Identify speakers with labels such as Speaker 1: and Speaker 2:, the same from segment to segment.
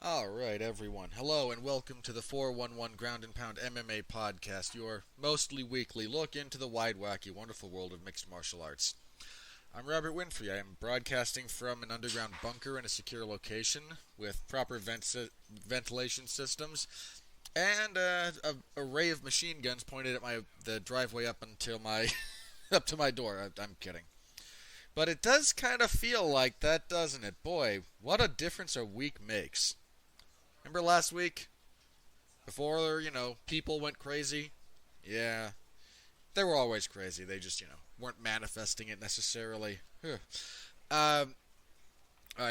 Speaker 1: Alright, everyone. Hello, and welcome to the 411 Ground and Pound MMA podcast, your mostly weekly look into the wide, wacky, wonderful world of mixed martial arts. I'm Robert Winfrey. I am broadcasting from an underground bunker in a secure location with proper ventilation systems and an array of machine guns pointed at the driveway up until my up to my door. I'm kidding. But it does kind of feel like that, doesn't it? Boy, what a difference a week makes. Remember last week? Before, people went crazy? Yeah. They were always crazy. They just, weren't manifesting it necessarily. Alright,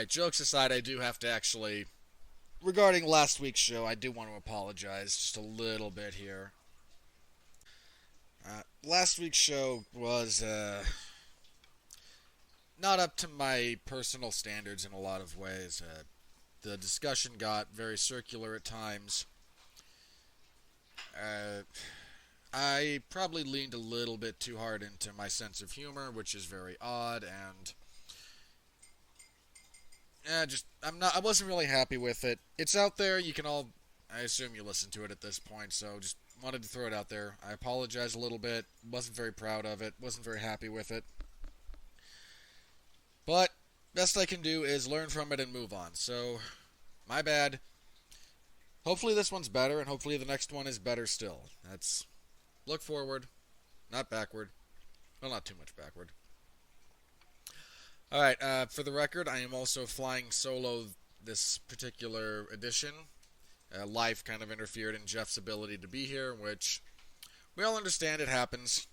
Speaker 1: jokes aside, I do have to actually. Regarding last week's show, I do want to apologize just a little bit here. Last week's show was, not up to my personal standards in a lot of ways. The discussion got very circular at times. I probably leaned a little bit too hard into my sense of humor, which is very odd, and I wasn't really happy with it. It's out there. You can all. I assume you listen to it at this point, so just wanted to throw it out there. I apologize a little bit. Wasn't very proud of it. Wasn't very happy with it. But best I can do is learn from it and move on. So, my bad. Hopefully this one's better, and hopefully the next one is better still. That's look forward, not backward. Well, not too much backward. Alright, for the record, I am also flying solo this particular edition. Life kind of interfered in Jeff's ability to be here, which we all understand it happens.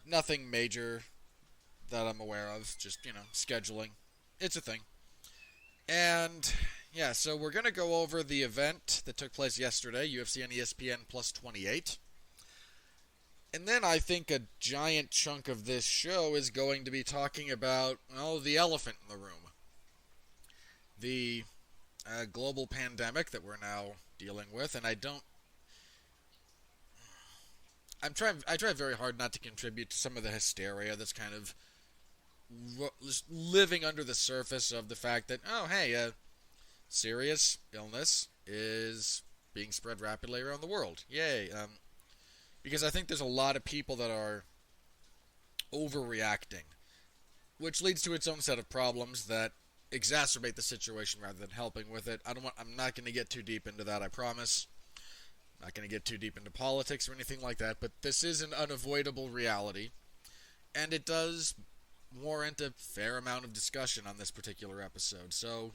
Speaker 1: Nothing major that I'm aware of, just, scheduling. It's a thing. And, yeah, so we're going to go over the event that took place yesterday, UFC on ESPN Plus 28. And then I think a giant chunk of this show is going to be talking about, the elephant in the room. The global pandemic that we're now dealing with, and I try very hard not to contribute to some of the hysteria that's kind of just living under the surface of the fact that, serious illness is being spread rapidly around the world. Yay. Because I think there's a lot of people that are overreacting, which leads to its own set of problems that exacerbate the situation rather than helping with it. I'm not going to get too deep into that, I promise. I'm not going to get too deep into politics or anything like that, but this is an unavoidable reality, and it does warrant a fair amount of discussion on this particular episode. So,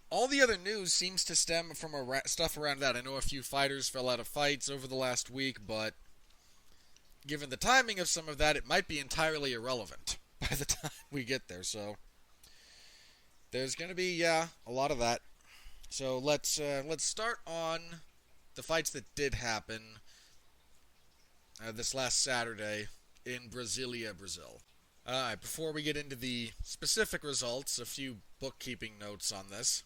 Speaker 1: all the other news seems to stem from stuff around that. I know a few fighters fell out of fights over the last week, but given the timing of some of that, it might be entirely irrelevant by the time we get there. So, there's going to be, a lot of that. So let's start on the fights that did happen this last Saturday in Brasilia, Brazil. Before we get into the specific results, a few bookkeeping notes on this.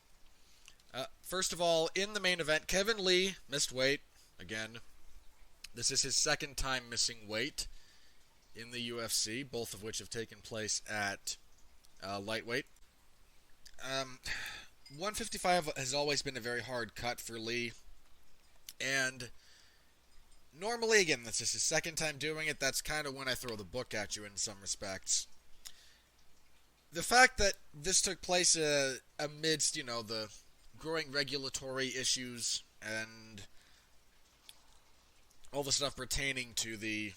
Speaker 1: First of all, in the main event, Kevin Lee missed weight again. This is his second time missing weight in the UFC, both of which have taken place at lightweight. 155 has always been a very hard cut for Lee, and normally, again, this is his second time doing it. That's kind of when I throw the book at you in some respects. The fact that this took place amidst, the growing regulatory issues and all the stuff pertaining to the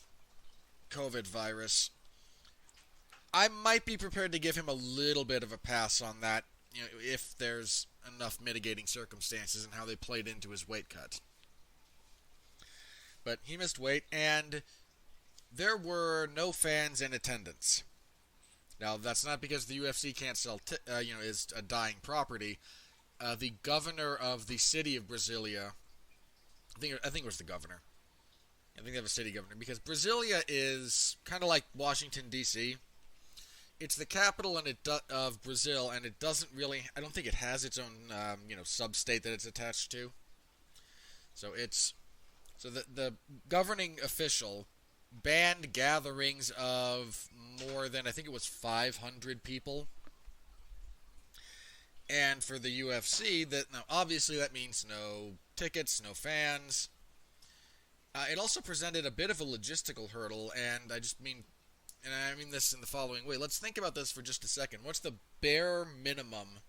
Speaker 1: COVID virus, I might be prepared to give him a little bit of a pass on that, if there's enough mitigating circumstances and how they played into his weight cut. But he missed weight, and there were no fans in attendance. Now, that's not because the UFC can't sell, is a dying property. The governor of the city of Brasilia, I think it was the governor. I think they have a city governor, because Brasilia is kind of like Washington, D.C. It's the capital of Brazil, and it doesn't really, I don't think it has its own, sub-state that it's attached to. So the governing official banned gatherings of more than, I think it was 500 people. And for the UFC, now obviously that means no tickets, no fans. It also presented a bit of a logistical hurdle, and I mean this in the following way. Let's think about this for just a second. What's the bare minimum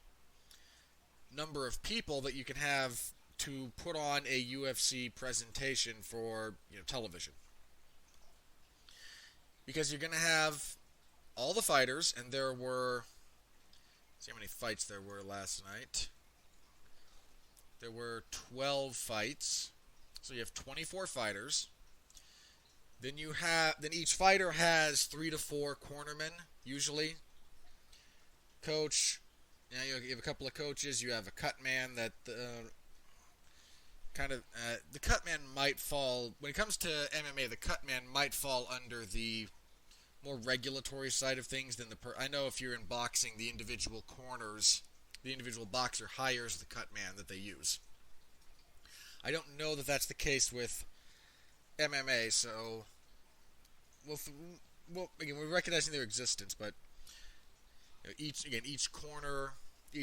Speaker 1: number of people that you can have to put on a UFC presentation for television? Because you're going to have all the fighters, and there were... see how many fights there were last night. There were 12 fights. So you have 24 fighters. Then each fighter has 3 to 4 cornermen, usually. Coach, you have a couple of coaches. You have a cut man that the cut man might fall, when it comes to MMA, the cut man might fall under the more regulatory side of things than I know if you're in boxing, the individual boxer hires the cut man that they use. I don't know that that's the case with MMA, so again, we're recognizing their existence, but each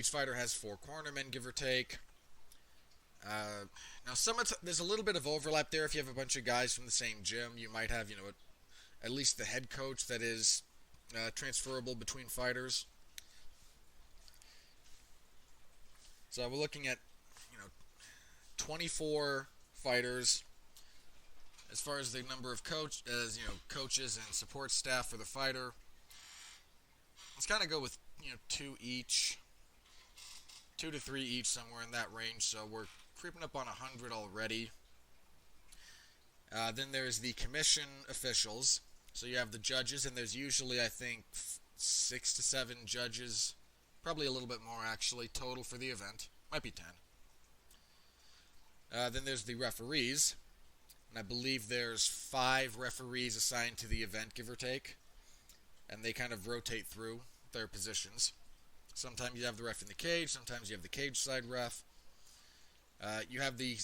Speaker 1: fighter has 4 cornermen, give or take. Now, there's a little bit of overlap there. If you have a bunch of guys from the same gym, you might have at least the head coach that is transferable between fighters. So we're looking at 24 fighters. As far as the number of coaches and support staff for the fighter, let's kind of go with 2 to 3 each, somewhere in that range. So we're creeping up on 100 already. Then there's the commission officials. So you have the judges, and there's usually, I think, 6 to 7 judges, probably a little bit more actually, total for the event. Might be 10. Then there's the referees, and I believe there's 5 referees assigned to the event, give or take, and they kind of rotate through their positions. Sometimes you have the ref in the cage, sometimes you have the cage side ref. You have the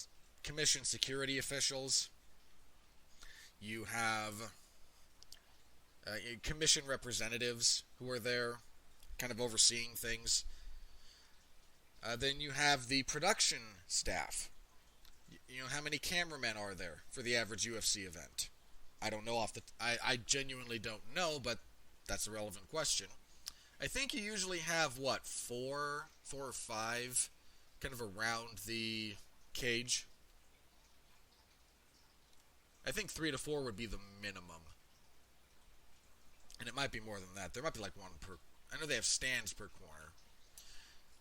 Speaker 1: commission security officials. You have commission representatives who are there kind of overseeing things. Then you have the production staff. How many cameramen are there for the average UFC event? I don't know I genuinely don't know, but that's a relevant question. I think you usually have, 4 or 5 kind of around the cage. I think 3 to 4 would be the minimum. And it might be more than that. There might be like 1 per... I know they have stands per corner.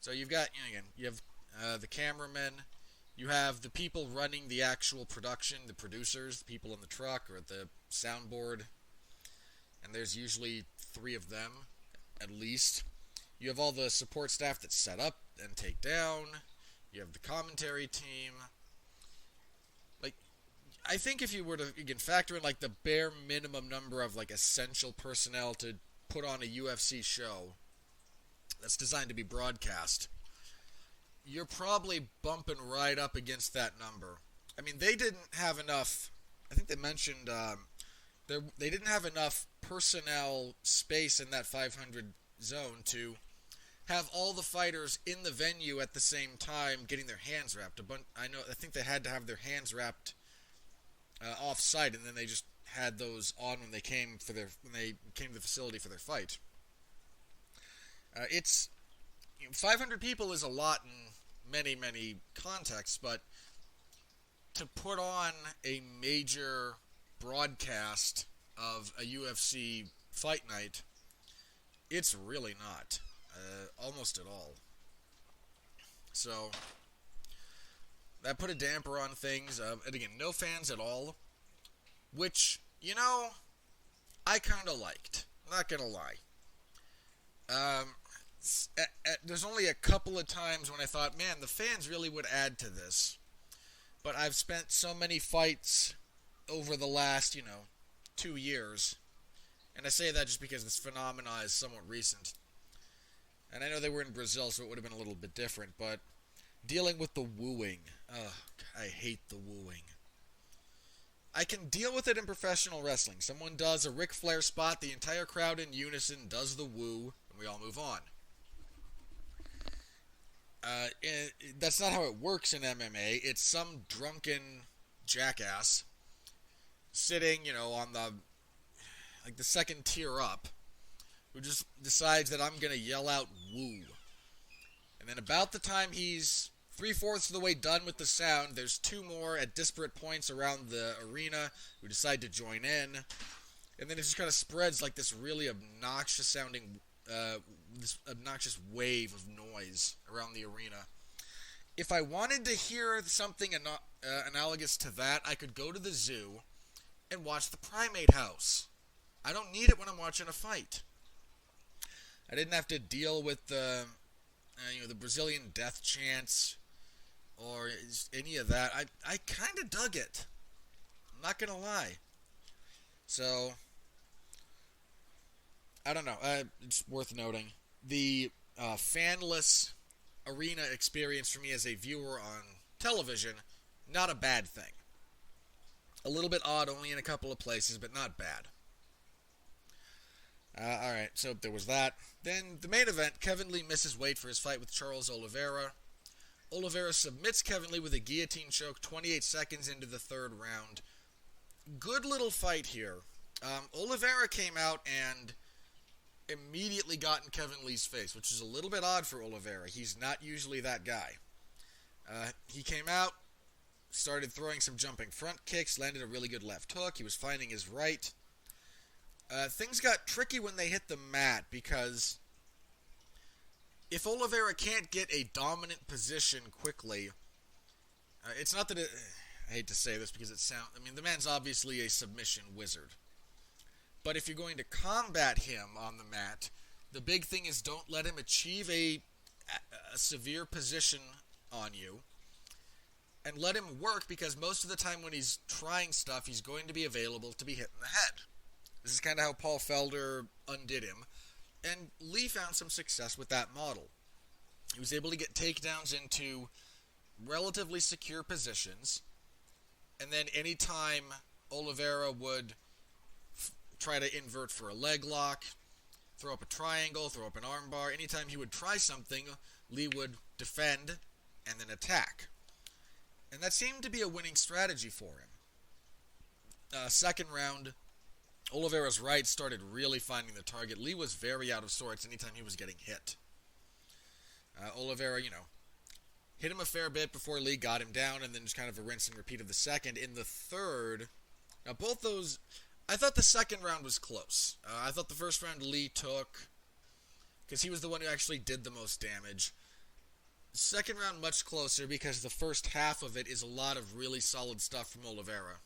Speaker 1: So you've got, you have the cameramen. You have the people running the actual production, the producers, the people in the truck or at the soundboard. And there's usually 3 of them, at least. You have all the support staff that set up and take down. You have the commentary team. I think if you were to, again, factor in the bare minimum number of essential personnel to put on a UFC show that's designed to be broadcast, you're probably bumping right up against that number. I mean, they didn't have enough, I think they mentioned, they didn't have enough personnel space in that 500 zone to have all the fighters in the venue at the same time getting their hands wrapped. I think they had to have their hands wrapped off-site, and then they just had those on when they came to the facility for their fight. It's 500 people is a lot in many, many contexts, but to put on a major broadcast of a UFC fight night, it's really not, almost at all. So that put a damper on things. And again, no fans at all, which, I kind of liked. Not going to lie. There's only a couple of times when I thought, man, the fans really would add to this. But I've spent so many fights over the last, 2 years. And I say that just because this phenomena is somewhat recent. And I know they were in Brazil, so it would have been a little bit different, but dealing with the wooing. I hate the wooing. I can deal with it in professional wrestling. Someone does a Ric Flair spot, the entire crowd in unison does the woo, and we all move on. That's not how it works in MMA. It's some drunken jackass sitting, on the second tier up, who just decides that I'm gonna yell out "woo," and then about the time he's 3/4 of the way done with the sound, there's two more at disparate points around the arena who decide to join in, and then it just kind of spreads like this really obnoxious sounding, this obnoxious wave of noise around the arena. If I wanted to hear something analogous to that, I could go to the zoo and watch the Primate House. I don't need it when I'm watching a fight. I didn't have to deal with the Brazilian death chants or any of that. I kind of dug it. I'm not gonna lie. So I don't know. It's worth noting the fanless arena experience for me as a viewer on television. Not a bad thing. A little bit odd, only in a couple of places, but not bad. Alright, so there was that. Then the main event, Kevin Lee misses weight for his fight with Charles Oliveira. Oliveira submits Kevin Lee with a guillotine choke 28 seconds into the third round. Good little fight here. Oliveira came out and immediately got in Kevin Lee's face, which is a little bit odd for Oliveira. He's not usually that guy. He came out, started throwing some jumping front kicks, landed a really good left hook. He was finding his right. Things got tricky when they hit the mat because if Oliveira can't get a dominant position quickly, it's not that it... I hate to say this because the man's obviously a submission wizard. But if you're going to combat him on the mat, the big thing is don't let him achieve a severe position on you. And let him work, because most of the time when he's trying stuff, he's going to be available to be hit in the head. This is kind of how Paul Felder undid him. And Lee found some success with that model. He was able to get takedowns into relatively secure positions. And then anytime Oliveira would try to invert for a leg lock, throw up a triangle, throw up an armbar, anytime he would try something, Lee would defend and then attack. And that seemed to be a winning strategy for him. Second round, Oliveira's right started really finding the target. Lee was very out of sorts anytime he was getting hit. Oliveira, hit him a fair bit before Lee got him down, and then just kind of a rinse and repeat of the second. In the third, now both those, I thought the second round was close. I thought the first round Lee took, because he was the one who actually did the most damage. Second round much closer because the first half of it is a lot of really solid stuff from Oliveira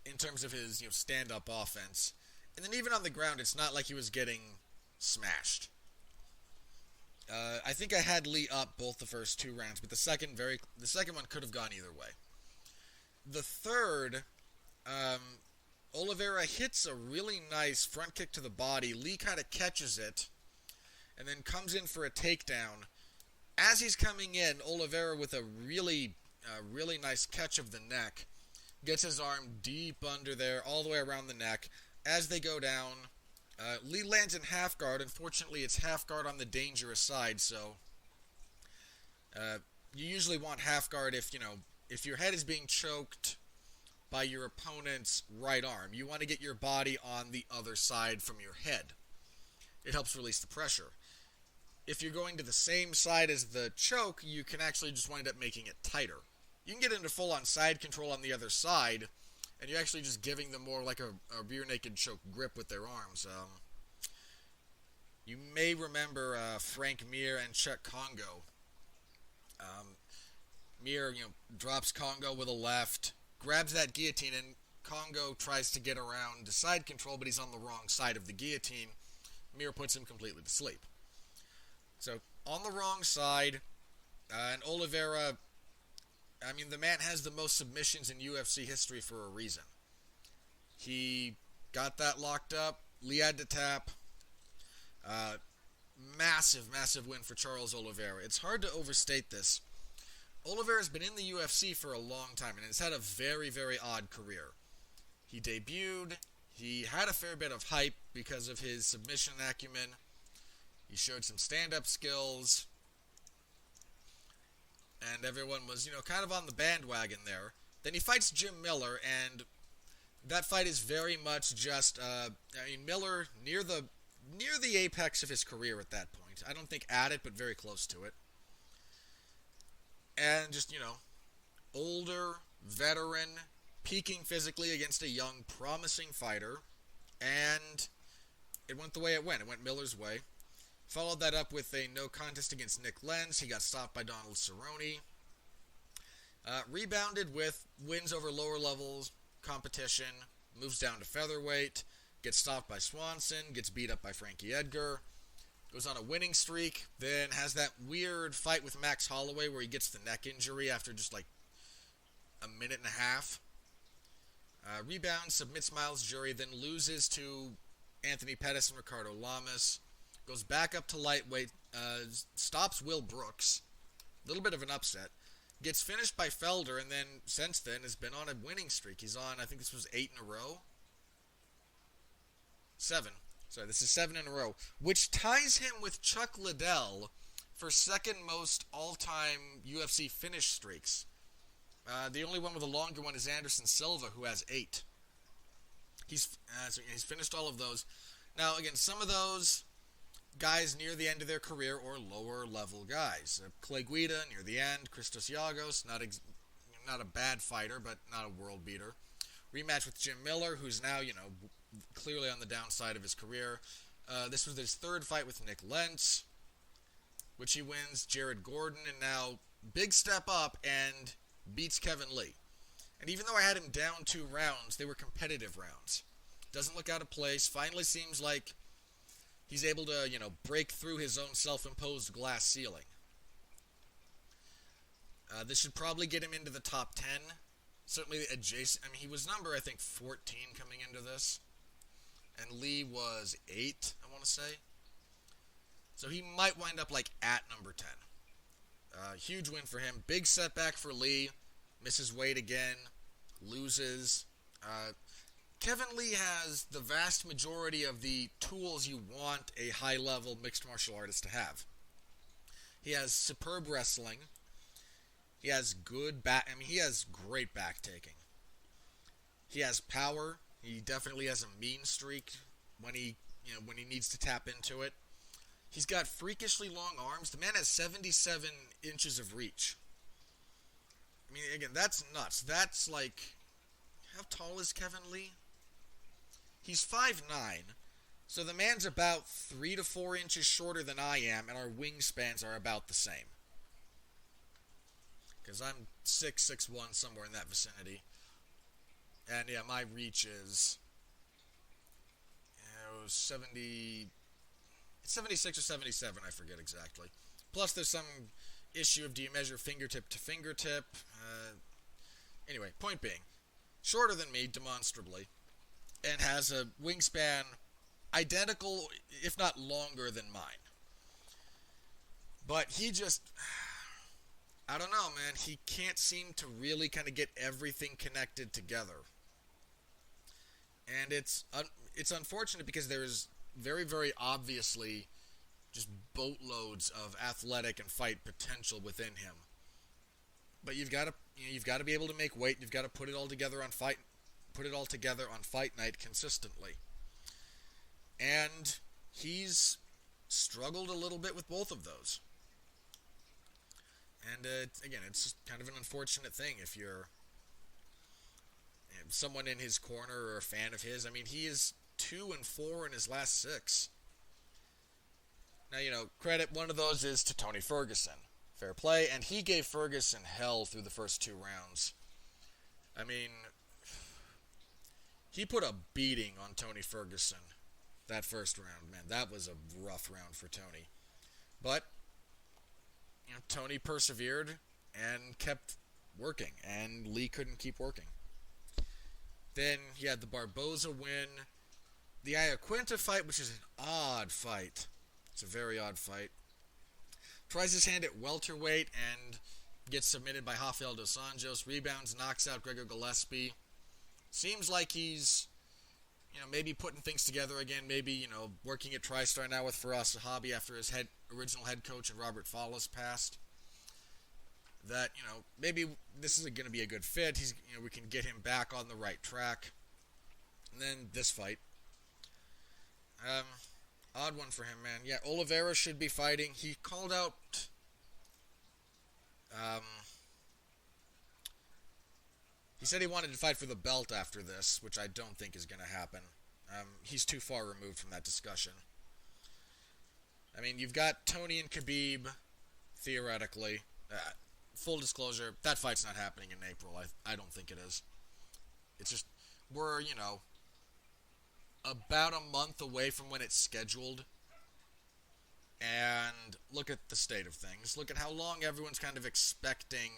Speaker 1: in terms of his stand-up offense. And then even on the ground, it's not like he was getting smashed. I think I had Lee up both the first two rounds, but the second one could have gone either way. The third, Oliveira hits a really nice front kick to the body. Lee kind of catches it and then comes in for a takedown. As he's coming in, Oliveira, with a really nice catch of the neck, gets his arm deep under there, all the way around the neck. As they go down, Lee lands in half guard. Unfortunately, it's half guard on the dangerous side, so you usually want half guard if your head is being choked by your opponent's right arm. You want to get your body on the other side from your head. It helps release the pressure. If you're going to the same side as the choke, you can actually just wind up making it tighter. You can get into full-on side control on the other side, and you're actually just giving them more like a rear naked choke grip with their arms. You may remember Frank Mir and Chuck Congo. Mir, drops Congo with a left, grabs that guillotine, and Congo tries to get around to side control, but he's on the wrong side of the guillotine. Mir puts him completely to sleep. So, on the wrong side, and Oliveira, the man has the most submissions in UFC history for a reason. He got that locked up. Lee had to tap. Massive win for Charles Oliveira. It's hard to overstate this. Oliveira's been in the UFC for a long time and has had a very, very odd career. He debuted. He had a fair bit of hype because of his submission acumen. He showed some stand-up skills. and everyone was, kind of on the bandwagon there. Then he fights Jim Miller, and that fight is very much just, Miller near the apex of his career at that point. I don't think at it, but very close to it. And just, older, veteran, peaking physically against a young, promising fighter, and it went the way it went. It went Miller's way. Followed that up with a no contest against Nick Lenz. He got stopped by Donald Cerrone. Rebounded with wins over lower levels competition, moves down to featherweight, gets stopped by Swanson, gets beat up by Frankie Edgar, goes on a winning streak, then has that weird fight with Max Holloway where he gets the neck injury after just like a minute and a half. Rebounds, submits Miles Jury, then loses to Anthony Pettis and Ricardo Lamas. Goes back up to lightweight, stops Will Brooks. A little bit of an upset. Gets finished by Felder, and then, since then, has been on a winning streak. He's on, I think this was 8 in a row? 7. Sorry, this is 7 in a row. Which ties him with Chuck Liddell for second most all-time UFC finish streaks. The only one with a longer one is Anderson Silva, who has 8. He's finished all of those. Now, again, some of those guys near the end of their career or lower level guys. Clay Guida near the end. Christos Giagos, not a bad fighter, but not a world beater. Rematch with Jim Miller, who's now, clearly on the downside of his career. This was his third fight with Nick Lentz, which he wins. Jared Gordon, and now big step up and beats Kevin Lee. And even though I had him down 2 rounds, they were competitive rounds. Doesn't look out of place. Finally seems like he's able to, break through his own self-imposed glass ceiling. This should probably get him into the top 10. Certainly adjacent. He was number, I think, 14 coming into this. And Lee was 8, I want to say. So he might wind up, at number 10. Huge win for him. Big setback for Lee. Misses weight again. Loses. Kevin Lee has the vast majority of the tools you want a high-level mixed martial artist to have. He has superb wrestling. He has good back. He has great back-taking. He has power. He definitely has a mean streak when he needs to tap into it. He's got freakishly long arms. The man has 77 inches of reach. Again, that's nuts. That's how tall is Kevin Lee? He's 5'9", so the man's about 3 to 4 inches shorter than I am, and our wingspans are about the same. Because I'm 6'1", somewhere in that vicinity. And yeah, my reach is 70. It's 76 or 77, I forget exactly. Plus, there's some issue of do you measure fingertip to fingertip? Anyway, point being, shorter than me, demonstrably, and has a wingspan identical, if not longer than mine. But he just, I don't know, man. He can't seem to really kind of get everything connected together. And it's unfortunate because there's very, very obviously just boatloads of athletic and fight potential within him. But you've got to be able to make weight. You've got to put it all together on fight night consistently. And he's struggled a little bit with both of those. And again, it's just kind of an unfortunate thing if you're someone in his corner or a fan of his. He is 2-4 in his last 6. Now, credit, one of those is to Tony Ferguson. Fair play, and he gave Ferguson hell through the first 2 rounds. He put a beating on Tony Ferguson that first round. Man, that was a rough round for Tony. But, Tony persevered and kept working, and Lee couldn't keep working. Then he had the Barboza win. The Iaquinta fight, which is an odd fight. It's a very odd fight. Tries his hand at welterweight and gets submitted by Rafael dos Anjos. Rebounds, knocks out Gregor Gillespie. Seems like he's, maybe putting things together again. Maybe, working at TriStar now with Firas Zahabi after his original head coach and Robert Follis passed. that, maybe this is going to be a good fit. We can get him back on the right track. And then this fight. Odd one for him, man. Yeah, Oliveira should be fighting. He called out... he said he wanted to fight for the belt after this, which I don't think is going to happen. He's too far removed from that discussion. I mean, you've got Tony and Khabib, theoretically. Full disclosure, that fight's not happening in April. I don't think it is. It's just, we're, about a month away from when it's scheduled. And look at the state of things. Look at how long everyone's kind of expecting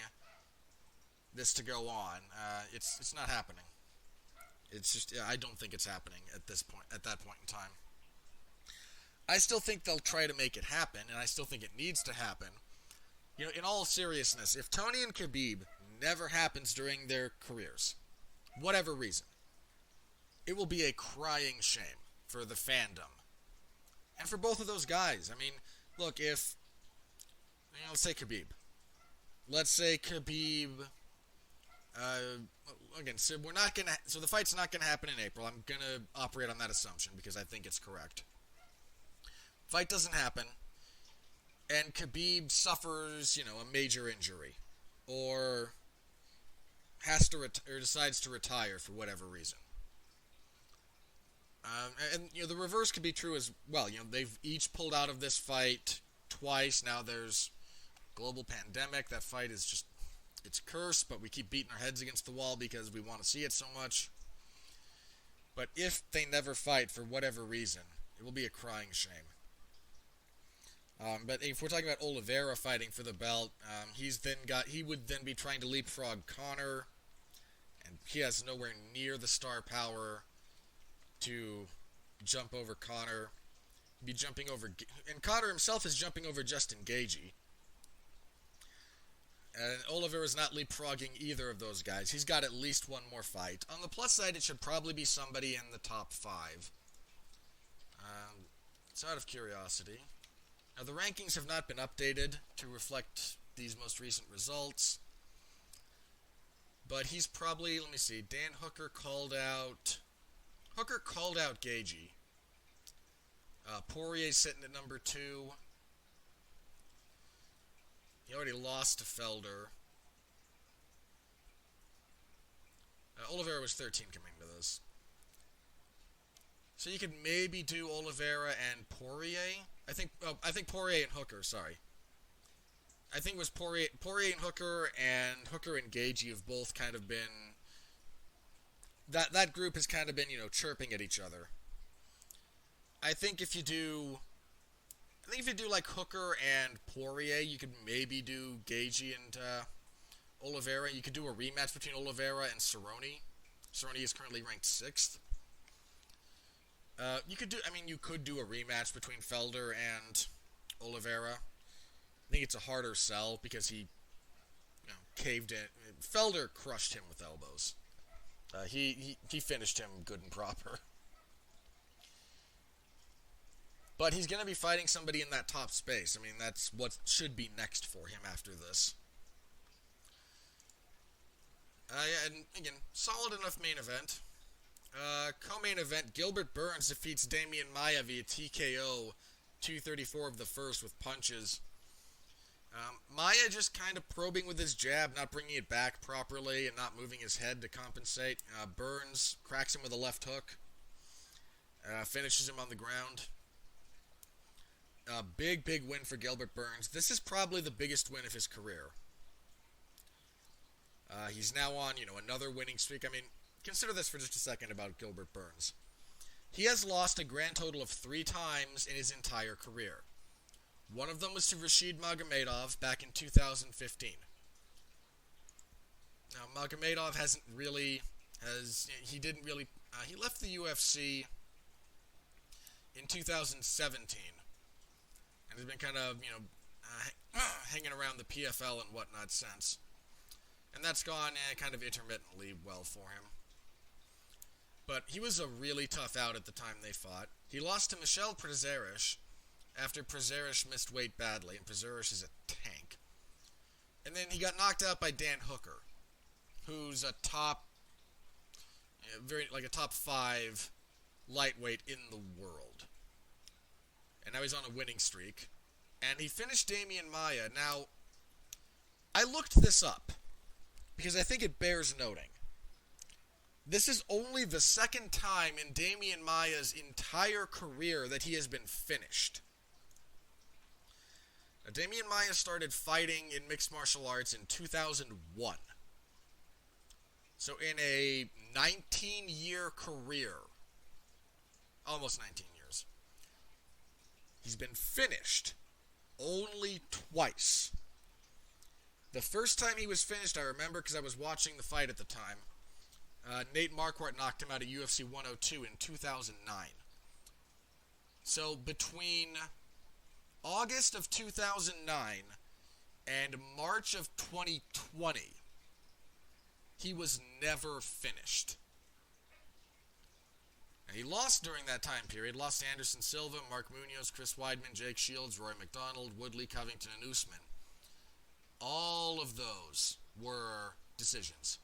Speaker 1: this to go on. It's not happening. It's just, I don't think it's happening at that point in time. I still think they'll try to make it happen, and I still think it needs to happen. In all seriousness, if Tony and Khabib never happens during their careers, whatever reason, it will be a crying shame for the fandom. And for both of those guys. I mean, look, if, let's say Khabib. Let's say Khabib, again, so the fight's not gonna happen in April. I'm gonna operate on that assumption because I think it's correct. Fight doesn't happen, and Khabib suffers, a major injury, or or decides to retire for whatever reason. And the reverse could be true as well. They've each pulled out of this fight twice. Now there's global pandemic. That fight is just, it's cursed, but we keep beating our heads against the wall because we want to see it so much. But if they never fight for whatever reason, it will be a crying shame. But if we're talking about Oliveira fighting for the belt, he would then be trying to leapfrog Conor, and he has nowhere near the star power to jump over Conor. He'd be jumping over, and Conor himself is jumping over Justin Gaethje. And Oliveira's not leapfrogging either of those guys. He's got at least one more fight. On the plus side, it should probably be somebody in the top 5. It's out of curiosity. Now, the rankings have not been updated to reflect these most recent results. But he's probably, let me see, Dan Hooker called out Gaethje. Poirier's sitting at number 2. He already lost to Felder. Oliveira was 13 coming to this. So you could maybe do Oliveira and Poirier. I think Poirier and Hooker, sorry. I think it was Poirier and Hooker and Gaethje have both kind of been... That group has kind of been, chirping at each other. I think if you do like Hooker and Poirier, you could maybe do Gaethje and Oliveira. You could do a rematch between Oliveira and Cerrone. Cerrone is currently ranked 6th. You could do a rematch between Felder and Oliveira. I think it's a harder sell because he, caved in. Felder crushed him with elbows. He finished him good and proper. But he's going to be fighting somebody in that top space. I mean, that's what should be next for him after this. And again, solid enough main event. Co-main event, Gilbert Burns defeats Damian Maia via TKO, 2:34 of the first with punches. Maia just kind of probing with his jab, not bringing it back properly and not moving his head to compensate. Burns cracks him with a left hook, finishes him on the ground. Big win for Gilbert Burns. This is probably the biggest win of his career. He's now on, another winning streak. I mean, consider this for just a second about Gilbert Burns. He has lost a grand total of 3 times in his entire career. One of them was to Rashid Magomedov back in 2015. Now, Magomedov he left the UFC in 2017. And has been kind of, hanging around the PFL and whatnot since. And that's gone kind of intermittently well for him. But he was a really tough out at the time they fought. He lost to Michel Prazeres after Prazeres missed weight badly, and Prazeres is a tank. And then he got knocked out by Dan Hooker, who's a top, a top 5 lightweight in the world. And now he's on a winning streak. And he finished Damian Maia. Now, I looked this up because I think it bears noting. This is only the second time in Damian Maia's entire career that he has been finished. Now, Damian Maia started fighting in mixed martial arts in 2001. So in a 19-year career, almost 19 years, he's been finished only twice. The first time he was finished, I remember because I was watching the fight at the time. Nate Marquardt knocked him out at UFC 102 in 2009. So between August of 2009 and March of 2020, he was never finished. And he lost during that time period. Lost to Anderson Silva, Mark Munoz, Chris Weidman, Jake Shields, Roy McDonald, Woodley, Covington, and Usman. All of those were decisions.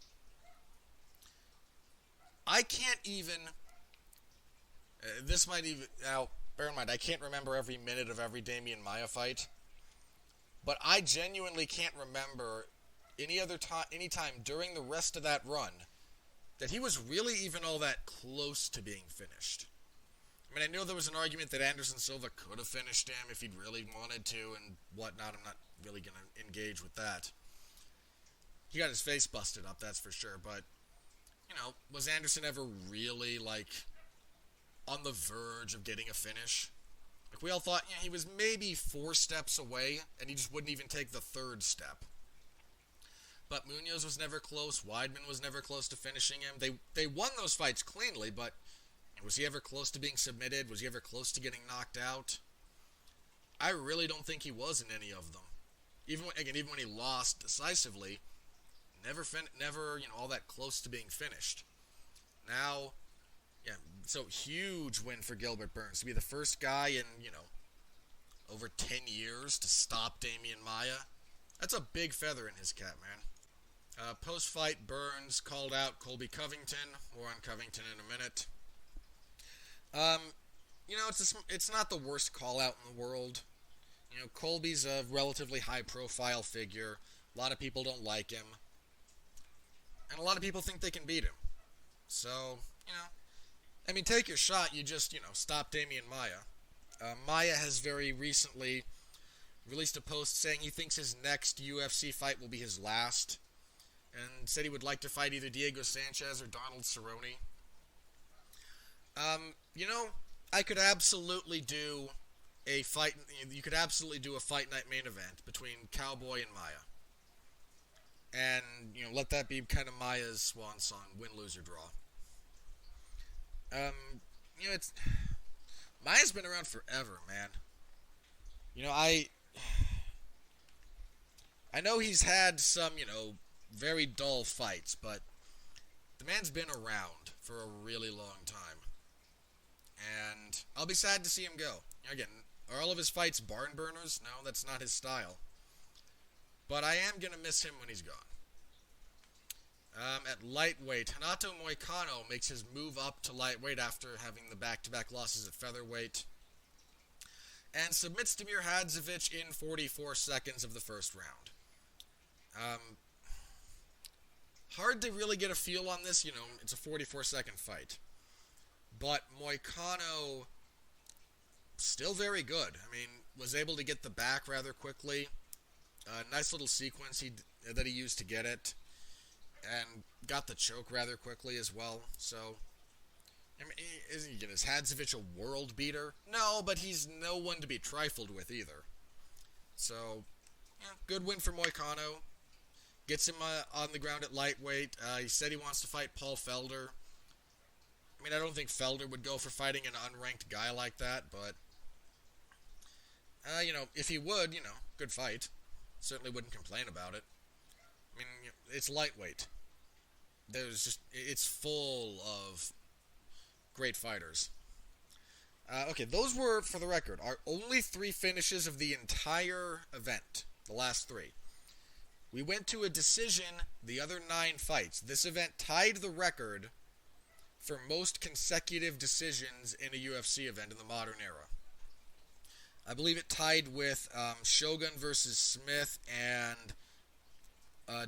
Speaker 1: I can't even... this might even... Now, bear in mind, I can't remember every minute of every Damian Maia fight. But I genuinely can't remember any time during the rest of that run that he was really even all that close to being finished. I mean, I know there was an argument that Anderson Silva could have finished him if he'd really wanted to and whatnot. I'm not really going to engage with that. He got his face busted up, that's for sure. But, was Anderson ever really, on the verge of getting a finish? We all thought, he was maybe 4 steps away, and he just wouldn't even take the 3rd step. But Munoz was never close. Weidman was never close to finishing him. They won those fights cleanly, but was he ever close to being submitted? Was he ever close to getting knocked out? I really don't think he was in any of them. Even when he lost decisively, never all that close to being finished. Now, so huge win for Gilbert Burns to be the first guy in, over 10 years to stop Damian Maia. That's a big feather in his cap, man. Post-fight, Burns called out Colby Covington. More on Covington in a minute. It's not the worst call-out in the world. Colby's a relatively high-profile figure. A lot of people don't like him. And a lot of people think they can beat him. So, take your shot. You just, stop Damian Maia. Maia has very recently released a post saying he thinks his next UFC fight will be his last. And said he would like to fight either Diego Sanchez or Donald Cerrone. I could absolutely do a fight. You could absolutely do a fight night main event between Cowboy and Maia. And, let that be kind of Maia's swan song, win, lose, or draw. Maia's been around forever, man. I know he's had some, very dull fights, but the man's been around for a really long time. And I'll be sad to see him go. Again, are all of his fights barn burners? No, that's not his style. But I am going to miss him when he's gone. At lightweight, Renato Moicano makes his move up to lightweight after having the back-to-back losses at featherweight. And submits Damir Hadzovic in 44 seconds of the first round. Hard to really get a feel on this, it's a 44-second fight. But Moicano, still very good. Was able to get the back rather quickly. Nice little sequence that he used to get it. And got the choke rather quickly as well. So, is Hadzovic a world beater? No, but he's no one to be trifled with either. So, good win for Moicano. Gets him on the ground at lightweight. He said he wants to fight Paul Felder. I don't think Felder would go for fighting an unranked guy like that, but, if he would, good fight. Certainly wouldn't complain about it. It's lightweight. It's full of great fighters. Okay, those were, for the record, our only 3 finishes of the entire event. The last 3. We went to a decision the other 9 fights. This event tied the record for most consecutive decisions in a UFC event in the modern era. I believe it tied with Shogun versus Smith and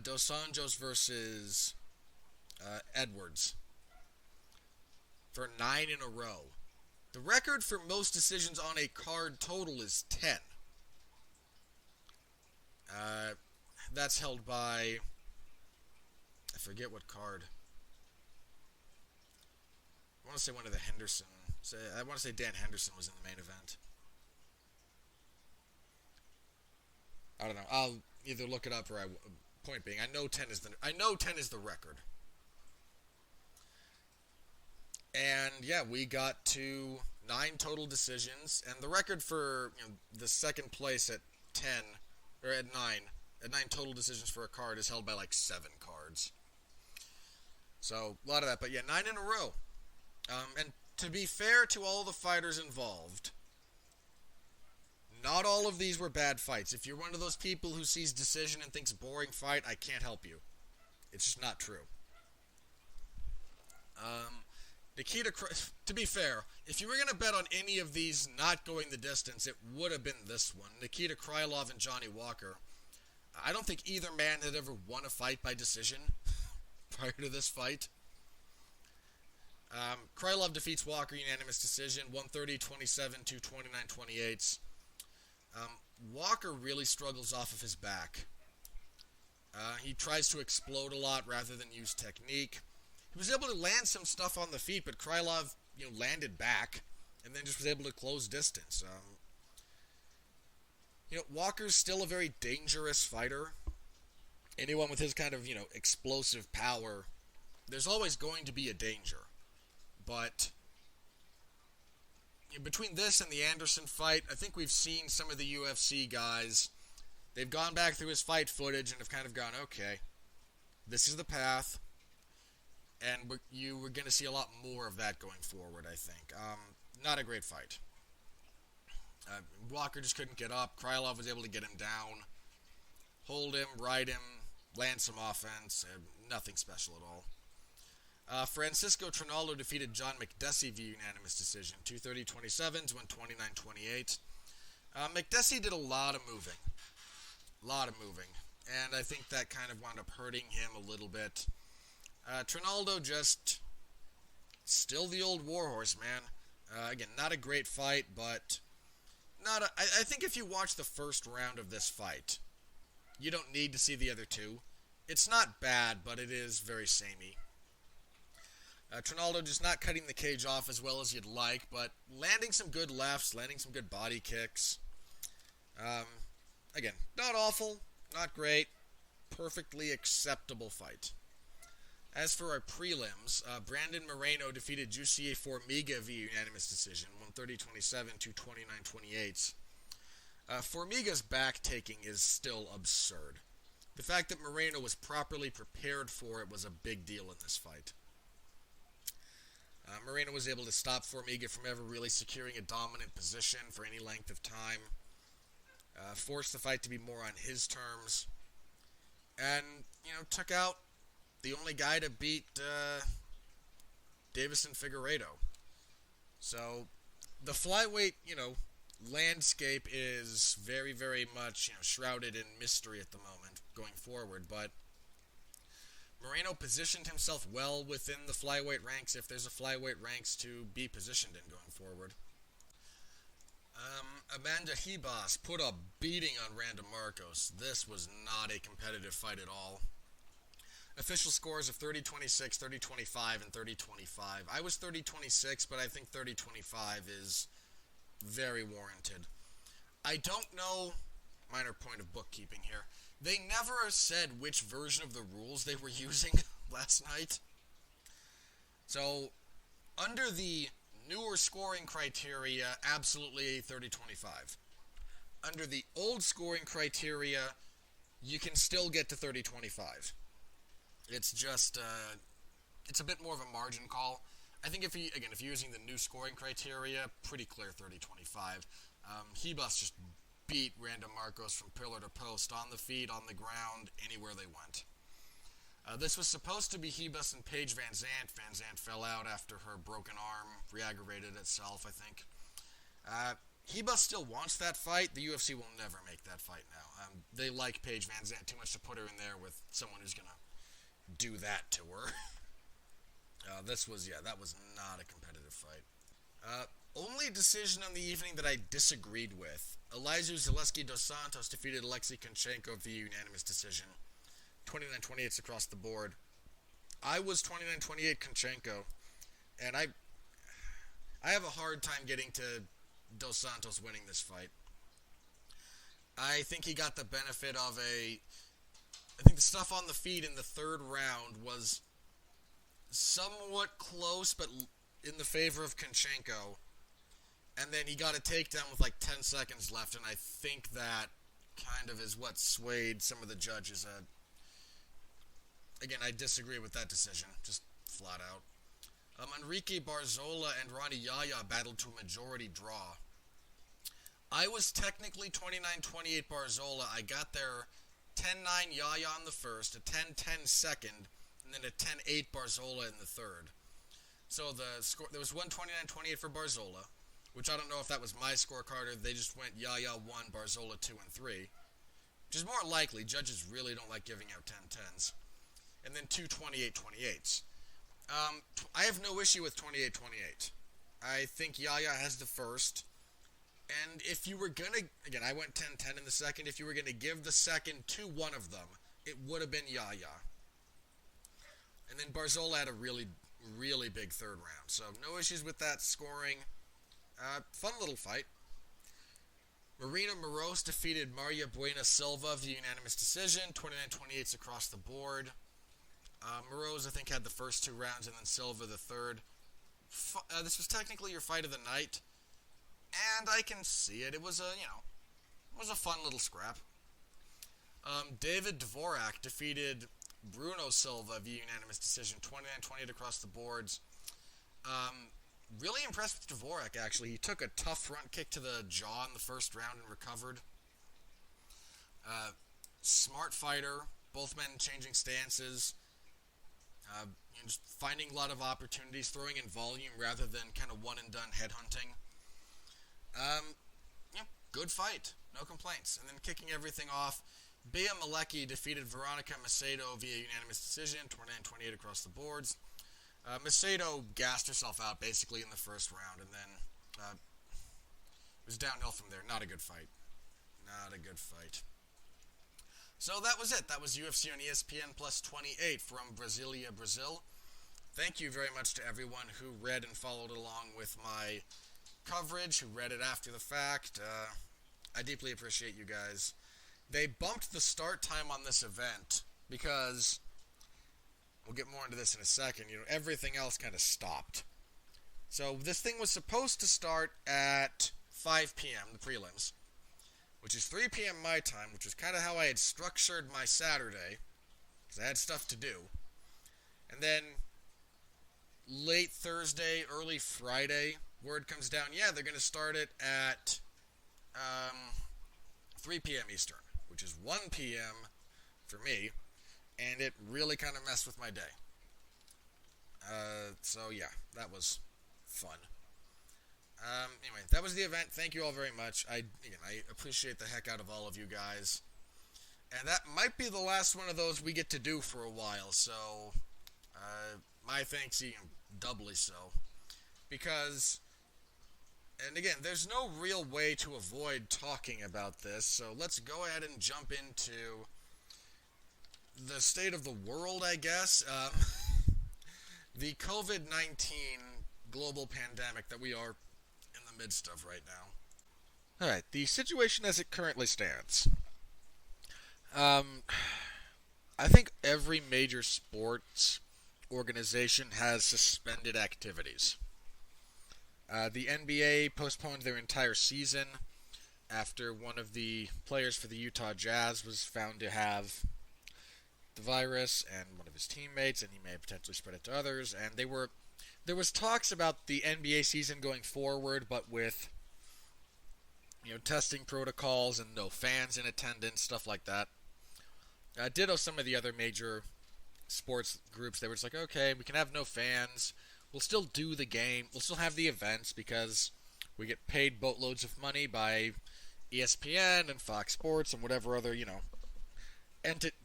Speaker 1: Dos Anjos versus Edwards for 9 in a row. The record for most decisions on a card total is 10. That's held by, I forget what card. I want to say one of the Henderson. I want to say Dan Henderson was in the main event. I don't know. I'll either look it up or point being, I know 10 is the record. And yeah, we got to 9 total decisions, and the record for the second place at 10 or at 9 total decisions for a card is held by like 7 cards. So a lot of that, but yeah, 9 in a row. And to be fair to all the fighters involved, not all of these were bad fights. If you're one of those people who sees decision and thinks boring fight, I can't help you. It's just not true. To be fair, if you were going to bet on any of these not going the distance, it would have been this one. Nikita Krylov and Johnny Walker. I don't think either man had ever won a fight by decision prior to this fight. Krylov defeats Walker unanimous decision, 130-27 to 29-28. Walker really struggles off of his back. He tries to explode a lot rather than use technique. He was able to land some stuff on the feet, but Krylov, landed back and then just was able to close distance. Walker's still a very dangerous fighter. Anyone with his kind of, explosive power, there's always going to be a danger. But between this and the Anderson fight, I think we've seen some of the UFC guys, they've gone back through his fight footage and have kind of gone, okay, this is the path. And we're going to see a lot more of that going forward, I think. Not a great fight. Walker just couldn't get up. Krylov was able to get him down, hold him, ride him, land some offense. Nothing special at all. Francisco Trinaldo defeated John McDessie via unanimous decision, 230-27 to 129-28. McDessie did a lot of moving. And I think that kind of wound up hurting him a little bit. Trinaldo just still the old warhorse, man. Again, not a great fight, but I think if you watch the first round of this fight, you don't need to see the other two. It's not bad, but it is very samey. Trinaldo just not cutting the cage off as well as you'd like, but landing some good lefts, landing some good body kicks. Again, not awful, not great, perfectly acceptable fight. As for our prelims, Brandon Moreno defeated Jussier Formiga via unanimous decision, 130-27 to 29-28. Formiga's back-taking is still absurd. The fact that Moreno was properly prepared for it was a big deal in this fight. Moreno was able to stop Formiga from ever really securing a dominant position for any length of time, forced the fight to be more on his terms, and, took out the only guy to beat Davison Figueiredo. So the flyweight, landscape is very, very much, shrouded in mystery at the moment going forward. But Moreno positioned himself well within the flyweight ranks, if there's a flyweight ranks to be positioned in going forward. Amanda Ribas put a beating on Randa Marcos. This was not a competitive fight at all. Official scores of 30-26, 30-25, and 30-25. I was 30-26, but I think 30-25 is very warranted. I don't know, minor point of bookkeeping here, they never said which version of the rules they were using last night. So, under the newer scoring criteria, absolutely 30-25. Under the old scoring criteria, you can still get to 30-25. It's just, it's a bit more of a margin call. I think if you're using the new scoring criteria, pretty clear 30-25. Ribas just beat Random Marcos from pillar to post, on the feet, on the ground, anywhere they went. This was supposed to be Hebus and Paige Van Zandt. Van Zandt fell out after her broken arm re-aggravated itself, I think. Hebus still wants that fight. The UFC will never make that fight now. They like Paige Van Zandt too much to put her in there with someone who's going to do that to her. That was not a competitive fight. Only decision on the evening that I disagreed with. Elizeu Zaleski dos Santos defeated Alexei Konchenko via unanimous decision. 29-28 across the board. I was 29-28 Konchenko, and I have a hard time getting to dos Santos winning this fight. I think he got the benefit of I think the stuff on the feet in the third round was somewhat close, but in the favor of Konchenko. And then he got a takedown with like 10 seconds left, and I think that kind of is what swayed some of the judges. Again, I disagree with that decision, just flat out. Enrique Barzola and Ronnie Yaya battled to a majority draw. I was technically 29-28 Barzola. I got there 10-9 Yaya on the first, a 10-10 second, and then a 10-8 Barzola in the third. So the score, there was one 29-28 for Barzola, which I don't know if that was my scorecard or they just went Yaya 1, Barzola 2 and 3, which is more likely. Judges really don't like giving out 10-10s. And then two 28-28s. I have no issue with 28-28. I think Yaya has the first. And if you were going to, again, I went 10-10 in the second. If you were going to give the second to one of them, it would have been Yaya. And then Barzola had a really, really big third round. So no issues with that scoring. Fun little fight. Marina Moroz defeated Maria Buena Silva via unanimous decision. 29-28 across the board. Moroz, I think, had the first two rounds, and then Silva the third. This was technically your fight of the night, and I can see it. It was a fun little scrap. David Dvorak defeated Bruno Silva via unanimous decision, 29-28 across the boards. Really impressed with Dvorak, actually. He took a tough front kick to the jaw in the first round and recovered. Smart fighter, both men changing stances. Just finding a lot of opportunities, throwing in volume rather than kind of one-and-done headhunting. Good fight. No complaints. And then kicking everything off, Bea Malecki defeated Veronica Macedo via unanimous decision, 29-28 across the boards. Macedo gassed herself out basically in the first round, and then it was downhill from there. Not a good fight. Not a good fight. So that was it. That was UFC on ESPN Plus 28 from Brasilia, Brazil. Thank you very much to everyone who read and followed along with my coverage, who read it after the fact. I deeply appreciate you guys. They bumped the start time on this event because, we'll get more into this in a second, everything else kind of stopped. So this thing was supposed to start at 5 p.m., the prelims, which is 3 p.m. my time, which is kind of how I had structured my Saturday, because I had stuff to do. And then late Thursday, early Friday, word comes down, they're going to start it at 3 p.m. Eastern, which is 1 p.m. for me, and it really kind of messed with my day. That was fun. Anyway, that was the event. Thank you all very much. I appreciate the heck out of all of you guys. And that might be the last one of those we get to do for a while, so my thanks even doubly so. Because, and again, there's no real way to avoid talking about this, so let's go ahead and jump into the state of the world, I guess. The COVID-19 global pandemic that we are in the midst of right now. Alright, the situation as it currently stands. I think every major sports organization has suspended activities. The NBA postponed their entire season after one of the players for the Utah Jazz was found to have the virus, and one of his teammates, and he may have potentially spread it to others, and there was talks about the NBA season going forward, but with testing protocols and no fans in attendance, stuff like that. Ditto some of the other major sports groups. They were just like, okay, we can have no fans. We'll still do the game. We'll still have the events because we get paid boatloads of money by ESPN and Fox Sports and whatever other,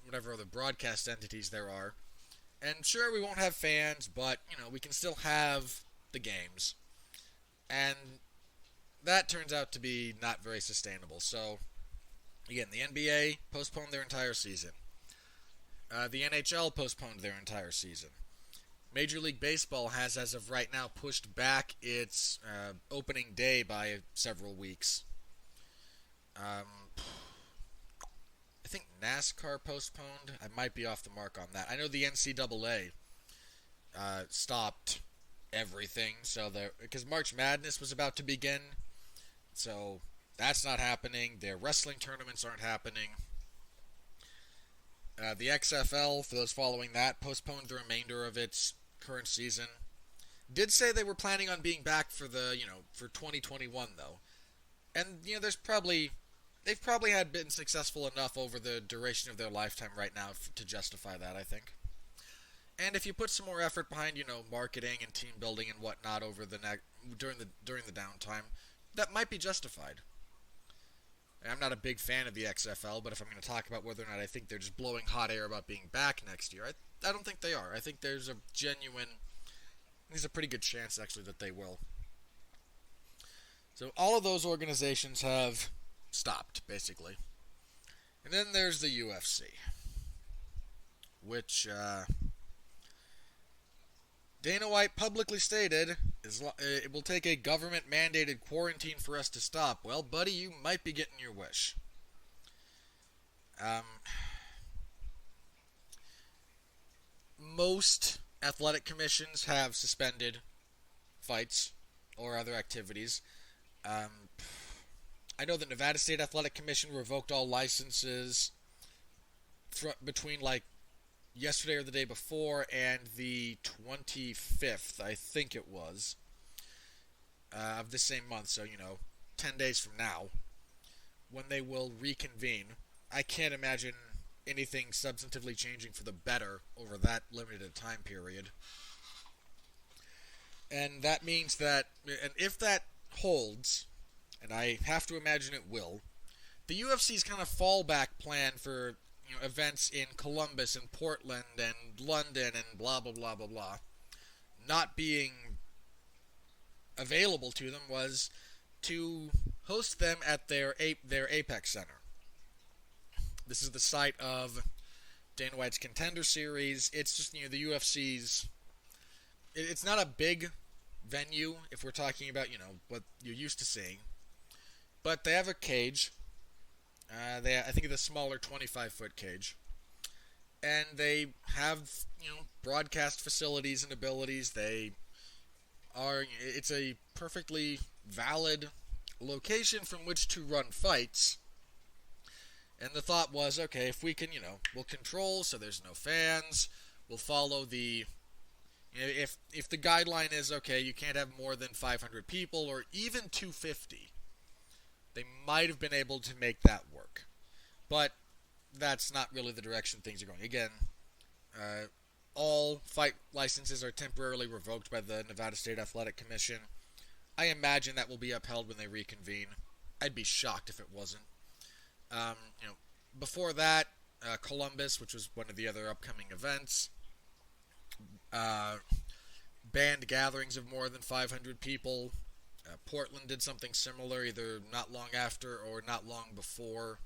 Speaker 1: whatever other broadcast entities there are. And sure, we won't have fans, but, we can still have the games. And that turns out to be not very sustainable. So, again, the NBA postponed their entire season. The NHL postponed their entire season. Major League Baseball has, as of right now, pushed back its opening day by several weeks. I think NASCAR postponed. I might be off the mark on that. I know the NCAA stopped everything, because March Madness was about to begin, so that's not happening. Their wrestling tournaments aren't happening. The XFL, for those following that, postponed the remainder of its current season. Did say they were planning on being back for for 2021 though, and they've probably had been successful enough over the duration of their lifetime right now to justify that, I think. And if you put some more effort behind, marketing and team building and whatnot during the downtime, that might be justified. I'm not a big fan of the XFL, but if I'm going to talk about whether or not I think they're just blowing hot air about being back next year, I don't think they are. I think there's a pretty good chance, actually, that they will. So all of those organizations have stopped, basically. And then there's the UFC, which Dana White publicly stated it will take a government-mandated quarantine for us to stop. Well, buddy, you might be getting your wish. Most athletic commissions have suspended fights or other activities. I know the Nevada State Athletic Commission revoked all licenses between yesterday or the day before and the 25th, I think it was, of the same month, so, 10 days from now, when they will reconvene. I can't imagine anything substantively changing for the better over that limited time period. And that means that, and if that holds, and I have to imagine it will, the UFC's kind of fallback plan for events in Columbus and Portland and London and blah, blah, blah, blah, blah, not being available to them was to host them at their Apex Center. This is the site of Dana White's Contender Series. It's just, the UFC's... It's not a big venue if we're talking about, what you're used to seeing. But they have a cage. I think the smaller 25-foot cage. And they have, broadcast facilities and abilities. It's a perfectly valid location from which to run fights. And the thought was, okay, if we can, we'll control so there's no fans. We'll follow the... If the guideline is, okay, you can't have more than 500 people or even 250, they might have been able to make that work. But that's not really the direction things are going. Again, all fight licenses are temporarily revoked by the Nevada State Athletic Commission. I imagine that will be upheld when they reconvene. I'd be shocked if it wasn't. Before that, Columbus, which was one of the other upcoming events, banned gatherings of more than 500 people. Portland did something similar, either not long after or not long before.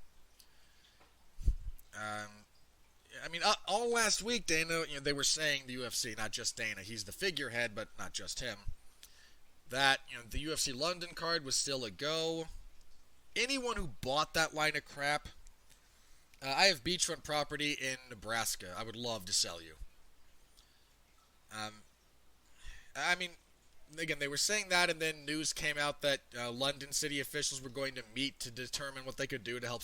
Speaker 1: All last week, Dana, they were saying, the UFC, not just Dana, he's the figurehead, but not just him, that, the UFC London card was still a go. Anyone who bought that line of crap, I have beachfront property in Nebraska. I would love to sell you. Again, they were saying that, and then news came out that London city officials were going to meet to determine what they could do to help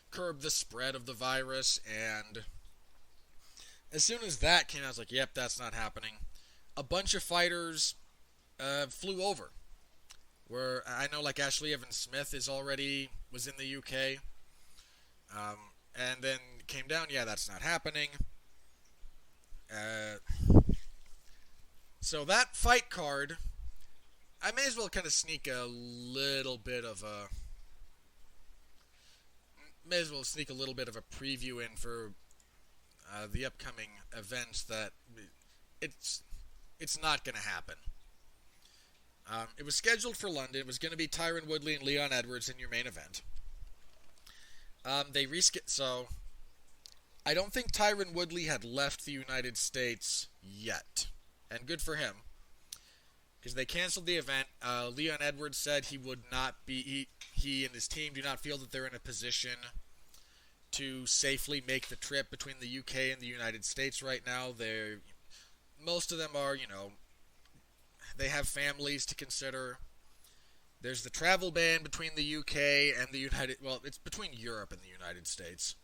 Speaker 1: curb the spread of the virus. And as soon as that came out, I was like, "Yep, that's not happening." A bunch of fighters flew over. Where I know like Ashley Evans Smith was in the UK, and then came down. Yeah, that's not happening. Uh, so that fight card, I may as well kind of sneak a little bit of a preview in for the upcoming events that it's not going to happen. It was scheduled for London. It was going to be Tyron Woodley and Leon Edwards in your main event. So I don't think Tyron Woodley had left the United States yet, and good for him, because they canceled the event. Leon Edwards said he would not be. He and his team do not feel that they're in a position to safely make the trip between the UK and the United States right now. Most of them are, they have families to consider. There's the travel ban between the UK and the it's between Europe and the United States.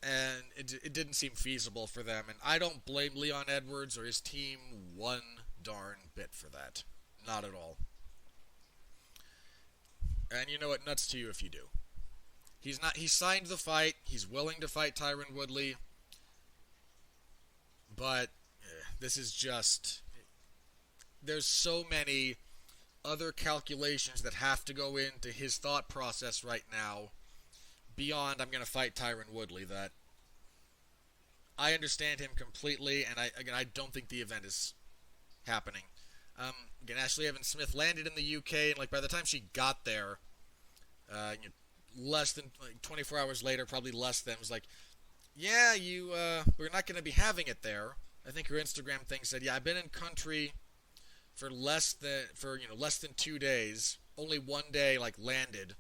Speaker 1: And it didn't seem feasible for them. And I don't blame Leon Edwards or his team one darn bit for that. Not at all. And you know what? Nuts to you if you do. He signed the fight. He's willing to fight Tyron Woodley. But this is just... There's so many other calculations that have to go into his thought process right now beyond I'm going to fight Tyron Woodley that I understand him completely, and I don't think the event is happening. Again, Ashley Evans Smith landed in the UK, and by the time she got there, less than 24 hours later, probably less than, was like, yeah, we're not going to be having it there. I think her Instagram thing said, yeah, I've been in country for less than 2 days, only one day landed,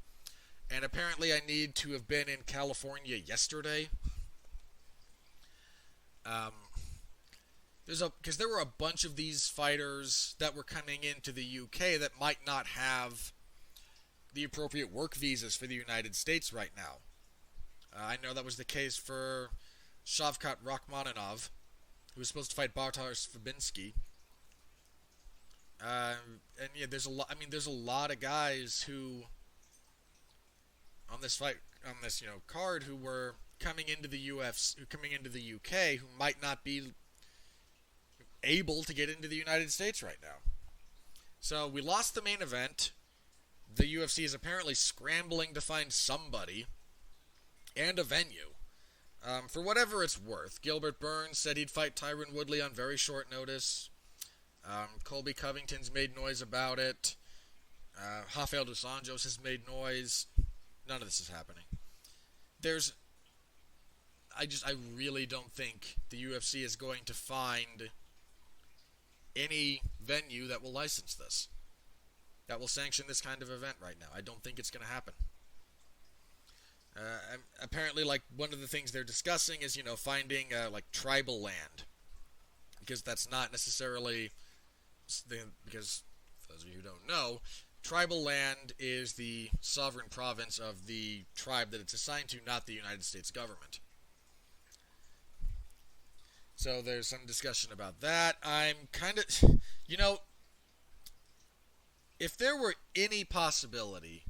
Speaker 1: and apparently I need to have been in California yesterday. Because there were a bunch of these fighters that were coming into the UK that might not have the appropriate work visas for the United States right now. I know that was the case for Shavkat Rakhmonov, who was supposed to fight Bartosz Fabinski. And yeah, there's a lot of guys who on this card who were coming into the UK who might not be able to get into the United States right now. So we lost the main event. The UFC is apparently scrambling to find somebody and a venue. For whatever it's worth, Gilbert Burns said he'd fight Tyron Woodley on very short notice. Colby Covington's made noise about it. Rafael dos Anjos has made noise. None of this is happening. I really don't think the UFC is going to find any venue that will license this, that will sanction this kind of event right now. I don't think it's going to happen. Apparently, one of the things they're discussing is, finding, tribal land. Because that's not necessarily... Because, for those of you who don't know, tribal land is the sovereign province of the tribe that it's assigned to, not the United States government. So there's some discussion about that. I'm kind of... if there were any possibility...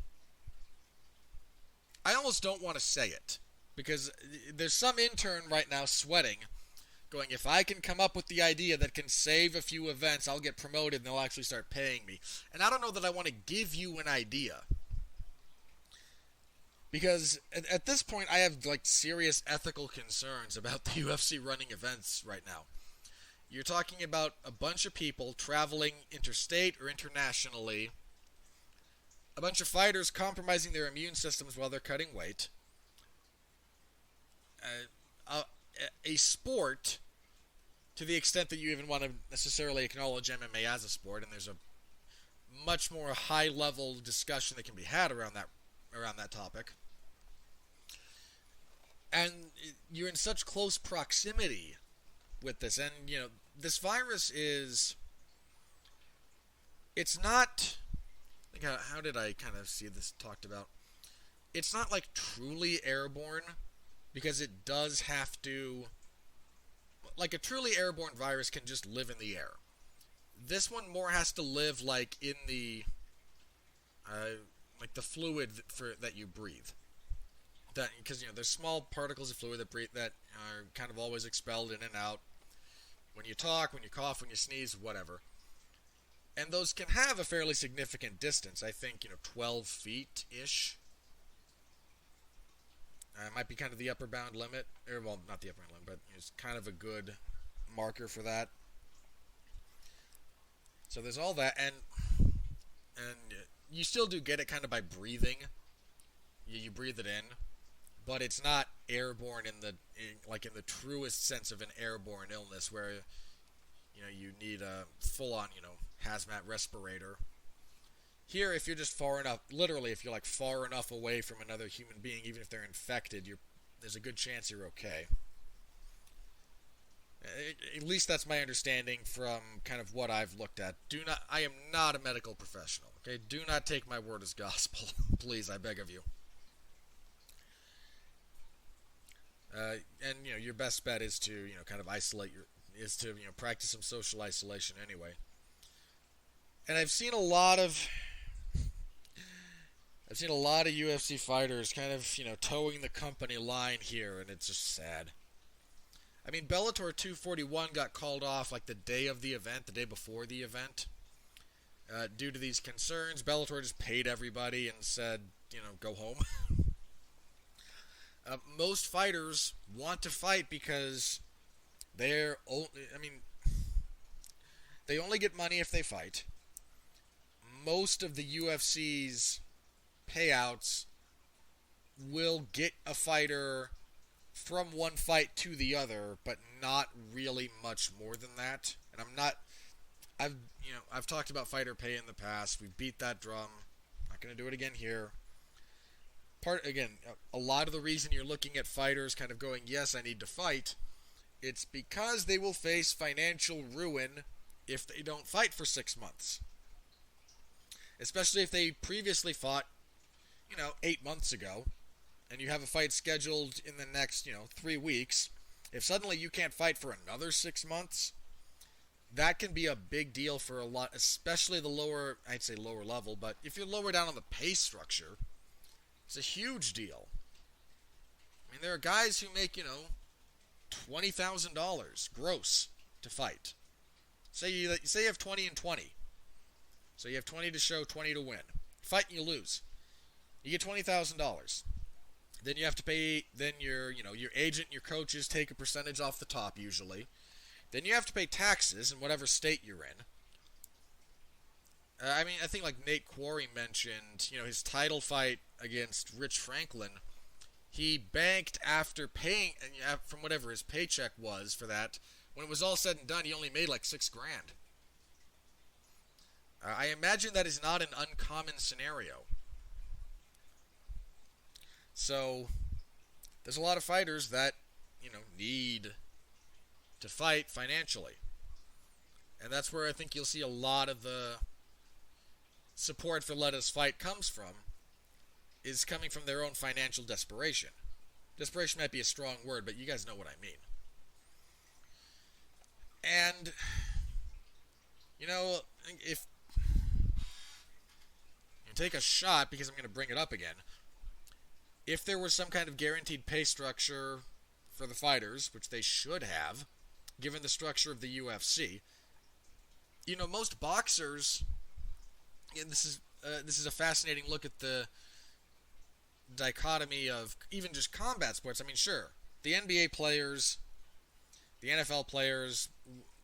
Speaker 1: I almost don't want to say it, because there's some intern right now sweating, going, if I can come up with the idea that can save a few events, I'll get promoted and they'll actually start paying me. And I don't know that I want to give you an idea. Because at this point, I have serious ethical concerns about the UFC running events right now. You're talking about a bunch of people traveling interstate or internationally, a bunch of fighters compromising their immune systems while they're cutting weight, a sport, to the extent that you even want to necessarily acknowledge MMA as a sport, and there's a much more high-level discussion that can be had around that topic. And you're in such close proximity with this, and this virus it's not... How did I kind of see this talked about? It's not truly airborne, because it does have to... a truly airborne virus can just live in the air. This one more has to live in the like the fluid that you breathe. That because there's small particles of fluid that are kind of always expelled in and out when you talk, when you cough, when you sneeze, whatever. And those can have a fairly significant distance. I think 12 feet ish. Might be kind of the upper bound limit, or well, not the upper bound limit, but it's kind of a good marker for that. So there's all that, and you still do get it kind of by breathing. You breathe it in, but it's not airborne in the truest sense of an airborne illness where you need a full-on hazmat respirator. Here, if you're just far enough, literally, if you're like far enough away from another human being, even if they're infected, there's a good chance you're okay. At least that's my understanding from kind of what I've looked at. I am not a medical professional. Okay, do not take my word as gospel, please. I beg of you. And your best bet is to kind of practice some social isolation anyway. And I've seen a lot of UFC fighters kind of towing the company line here, and it's just sad. I mean, Bellator 241 got called off like the day of the event, the day before the event, due to these concerns. Bellator just paid everybody and said, go home. Most fighters want to fight because they only get money if they fight. Most of the UFC's payouts will get a fighter from one fight to the other, but not really much more than that. And I've talked about fighter pay in the past. We beat that drum. Not going to do it again here. A lot of the reason you're looking at fighters kind of going, yes, I need to fight, it's because they will face financial ruin if they don't fight for 6 months. Especially if they previously fought, 8 months ago, and you have a fight scheduled in the next, 3 weeks. If suddenly you can't fight for another 6 months, that can be a big deal for a lot, especially the lower level, but if you're lower down on the pay structure, it's a huge deal. I mean, there are guys who make, $20,000 gross to fight. Say you have 20 and 20. So you have 20 to show, 20 to win. Fight and you lose. You get $20,000. Then you have to pay. Then your agent and your coaches take a percentage off the top usually. Then you have to pay taxes in whatever state you're in. I think like Nate Quarry mentioned, his title fight against Rich Franklin, he banked after paying, from whatever his paycheck was for that. When it was all said and done, he only made like $6,000. I imagine that is not an uncommon scenario. So, there's a lot of fighters that, need to fight financially. And that's where I think you'll see a lot of the support for Let Us Fight comes from, is coming from their own financial desperation. Desperation might be a strong word, but you guys know what I mean. And, if you take a shot, because I'm going to bring it up again, if there was some kind of guaranteed pay structure for the fighters, which they should have, given the structure of the UFC, most boxers, and this is a fascinating look at the dichotomy of even just combat sports. I mean, sure, the NBA players, the NFL players,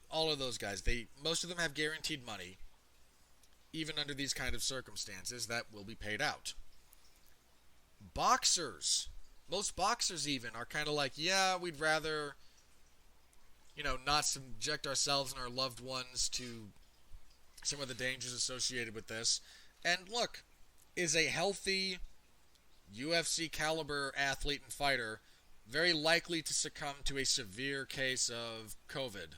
Speaker 1: all of those guys, most of them have guaranteed money, even under these kind of circumstances, that will be paid out. Boxers, most boxers even, are kind of like, yeah, we'd rather, not subject ourselves and our loved ones to some of the dangers associated with this. And look, is a healthy UFC caliber athlete and fighter very likely to succumb to a severe case of COVID,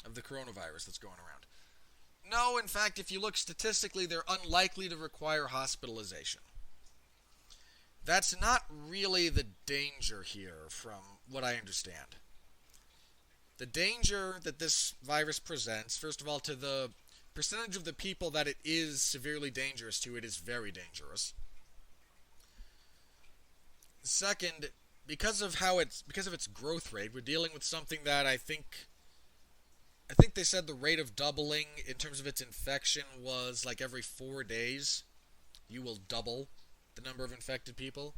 Speaker 1: of the coronavirus that's going around? No, in fact, if you look statistically, they're unlikely to require hospitalization. That's not really the danger here, from what I understand. The danger that this virus presents, first of all, to the percentage of the people that it is severely dangerous to, it is very dangerous. Second, because of its growth rate, we're dealing with something that I think they said the rate of doubling in terms of its infection was like every 4 days, you will double the number of infected people.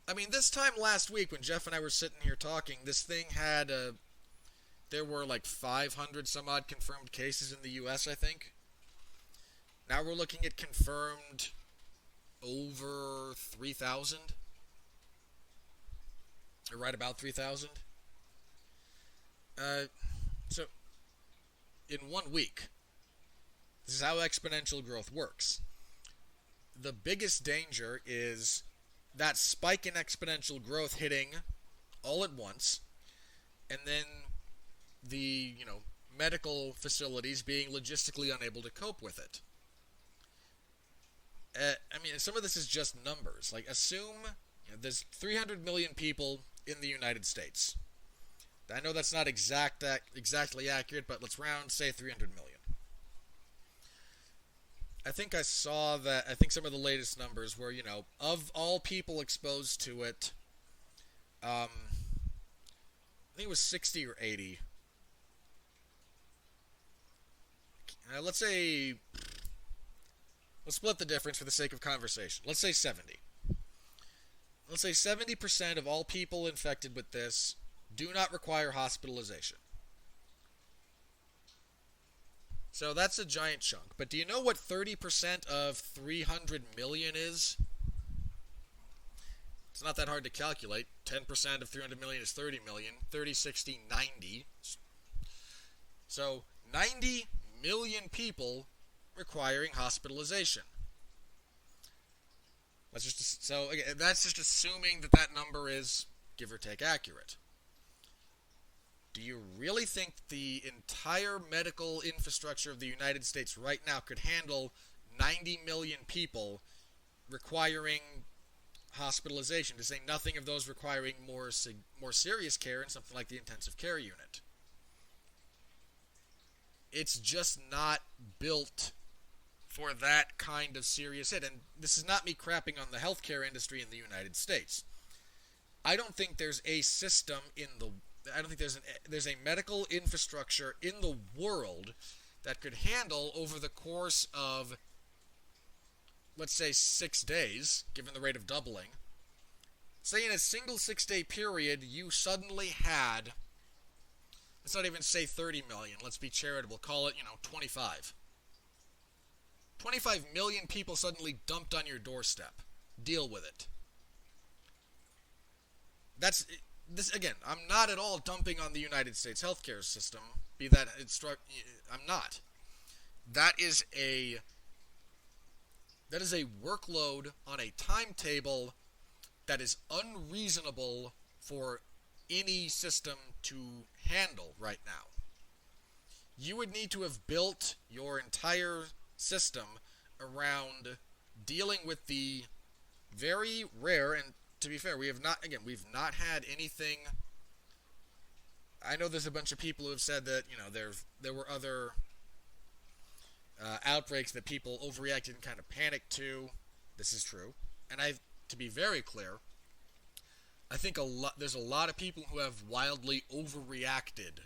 Speaker 1: I mean, this time last week when Jeff and I were sitting here talking, this thing had there were like 500 some odd confirmed cases in the U.S., I think. Now we're looking at confirmed over 3,000. Or right about 3,000. So, in 1 week, this is how exponential growth works. The biggest danger is that spike in exponential growth hitting all at once, and then the, medical facilities being logistically unable to cope with it. I mean, some of this is just numbers. Like, assume there's 300 million people in the United States. I know that's not exactly accurate, but let's round, say 300 million. I think some of the latest numbers were, of all people exposed to it, I think it was 60 or 80. Let's split the difference for the sake of conversation. Let's say 70. Let's say 70% of all people infected with this do not require hospitalization. So that's a giant chunk. But do you know what 30% of 300 million is? It's not that hard to calculate. 10% of 300 million is 30 million. 30, 60, 90. So 90 million people requiring hospitalization. So again, that's just assuming that number is, give or take, accurate. Do you really think the entire medical infrastructure of the United States right now could handle 90 million people requiring hospitalization, to say nothing of those requiring more serious care in something like the intensive care unit? It's just not built for that kind of serious hit. And this is not me crapping on the healthcare industry in the United States. I don't think there's a system I don't think there's a medical infrastructure in the world that could handle over the course of, let's say, 6 days, given the rate of doubling. Say in a single 6-day period, you suddenly had, let's not even say 30 million, let's be charitable, call it, 25. 25 million people suddenly dumped on your doorstep. Deal with it. This again, I'm not at all dumping on the United States healthcare system. I'm not. That is a workload on a timetable that is unreasonable for any system to handle right now. You would need to have built your entire system around dealing with the very rare, and to be fair, we've not had anything. I know there's a bunch of people who have said that, there were other outbreaks that people overreacted and kind of panicked to. This is true. And to be very clear, I think there's a lot of people who have wildly overreacted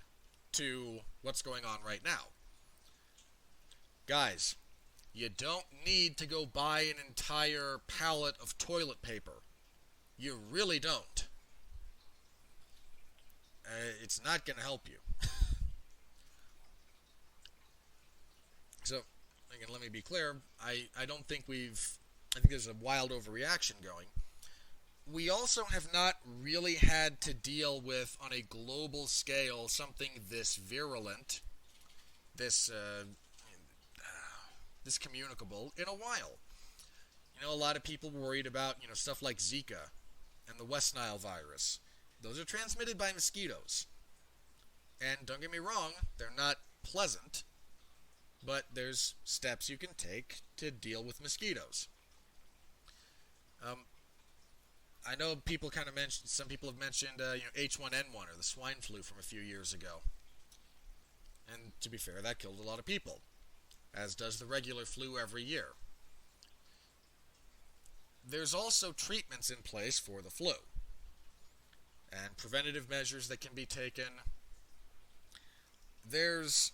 Speaker 1: to what's going on right now. Guys, you don't need to go buy an entire pallet of toilet paper. You really don't. It's not going to help you. So, again, let me be clear. I think there's a wild overreaction going. We also have not really had to deal with, on a global scale, something this virulent, this communicable, in a while. A lot of people worried about, stuff like Zika and the West Nile virus. Those are transmitted by mosquitoes. And don't get me wrong, they're not pleasant, but there's steps you can take to deal with mosquitoes. I know some people have mentioned, H1N1 or the swine flu from a few years ago. And to be fair, that killed a lot of people. as does the regular flu every year. There's also treatments in place for the flu and preventative measures that can be taken. There's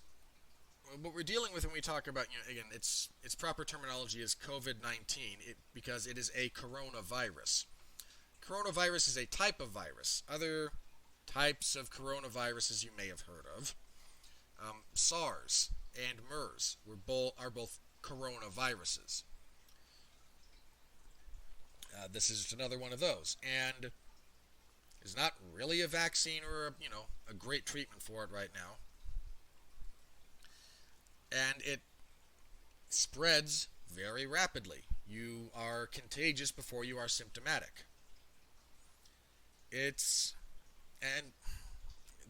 Speaker 1: what we're dealing with when we talk about, again, its proper terminology is COVID-19 because it is a coronavirus. Coronavirus is a type of virus. Other types of coronaviruses you may have heard of, SARS and MERS are both coronaviruses. This is another one of those, and there's not really a vaccine or a great treatment for it right now. And it spreads very rapidly. You are contagious before you are symptomatic. It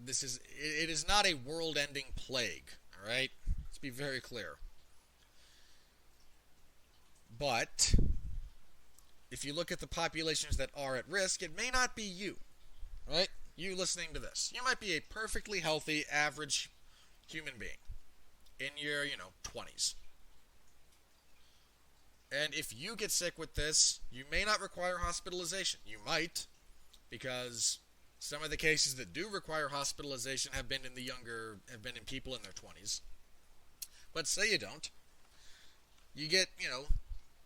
Speaker 1: is not a world-ending plague, all right? Let's be very clear. But if you look at the populations that are at risk, it may not be you, right? You listening to this. You might be a perfectly healthy, average human being in your, 20s. And if you get sick with this, you may not require hospitalization. You might, because some of the cases that do require hospitalization have been in people in their 20s. But say you don't. You get,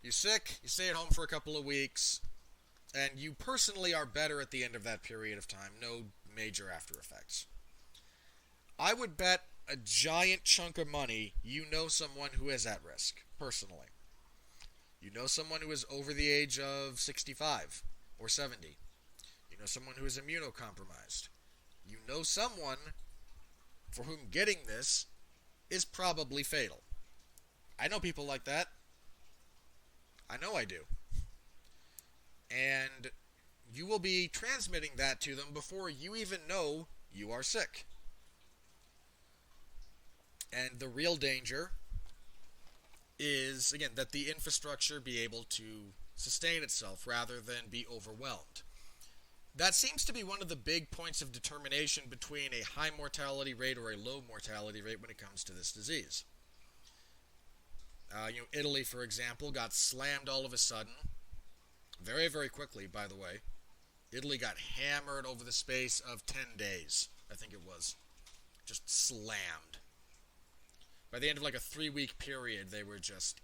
Speaker 1: you're sick, you stay at home for a couple of weeks, and you personally are better at the end of that period of time. No major after effects. I would bet a giant chunk of money you know someone who is at risk, personally. You know someone who is over the age of 65 or 70. You know someone who is immunocompromised. You know someone for whom getting this is probably fatal. I know people like that. I know I do. And you will be transmitting that to them before you even know you are sick. And the real danger is, again, that the infrastructure be able to sustain itself rather than be overwhelmed. That seems to be one of the big points of determination between a high mortality rate or a low mortality rate when it comes to this disease. Italy, for example, got slammed all of a sudden, very, very quickly, by the way. Italy got hammered over the space of 10 days, I think it was. Just slammed. By the end of like a 3-week period, they were just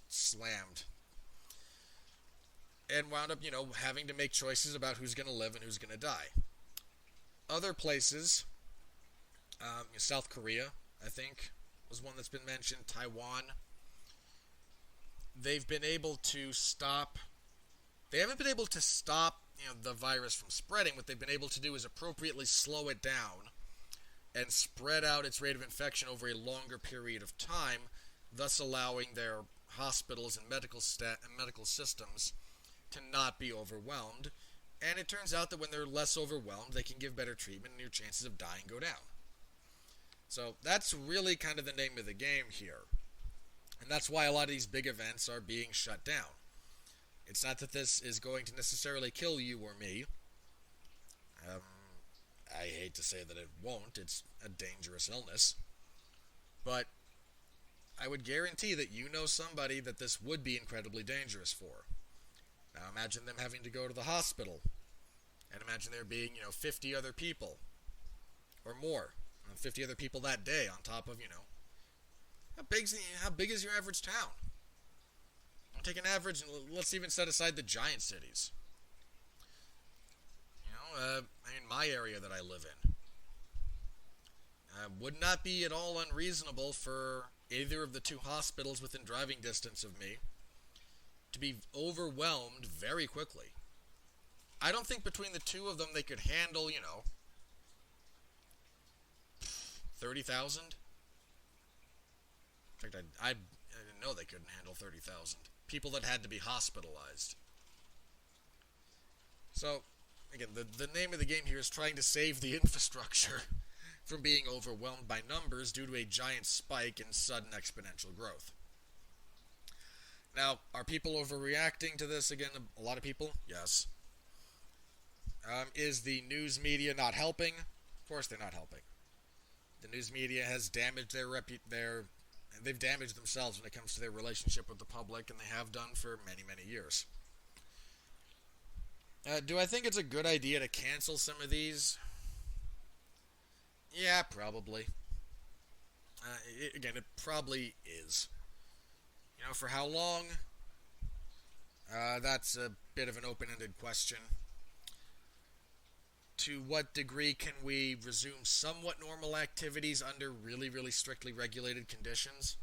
Speaker 1: slammed. And wound up, having to make choices about who's going to live and who's going to die. Other places, South Korea, I think, was one that's been mentioned. Taiwan. They've been able to stop. They haven't been able to stop, the virus from spreading. What they've been able to do is appropriately slow it down and spread out its rate of infection over a longer period of time, thus allowing their hospitals and medical systems to not be overwhelmed. And it turns out that when they're less overwhelmed, they can give better treatment and your chances of dying go down. So that's really kind of the name of the game here. And that's why a lot of these big events are being shut down. It's not that this is going to necessarily kill you or me. I hate to say that it won't. It's a dangerous illness. But I would guarantee that you know somebody that this would be incredibly dangerous for. Now imagine them having to go to the hospital. And imagine there being, 50 other people. Or more. 50 other people that day on top of, how big is your average town? I'll take an average, and let's even set aside the giant cities. My area that I live in. Would not be at all unreasonable for either of the two hospitals within driving distance of me to be overwhelmed very quickly. I don't think between the two of them they could handle, 30,000. In fact, I didn't know they couldn't handle 30,000. People that had to be hospitalized. So, again, the name of the game here is trying to save the infrastructure from being overwhelmed by numbers due to a giant spike in sudden exponential growth. Now, are people overreacting to this? Again, a lot of people? Yes. Is the news media not helping? Of course they're not helping. The news media has damaged they've damaged themselves when it comes to their relationship with the public, and they have done for many, many years. Do I think it's a good idea to cancel some of these? Yeah, probably. Again, it probably is. For how long? That's a bit of an open-ended question. To what degree can we resume somewhat normal activities under really, really strictly regulated conditions?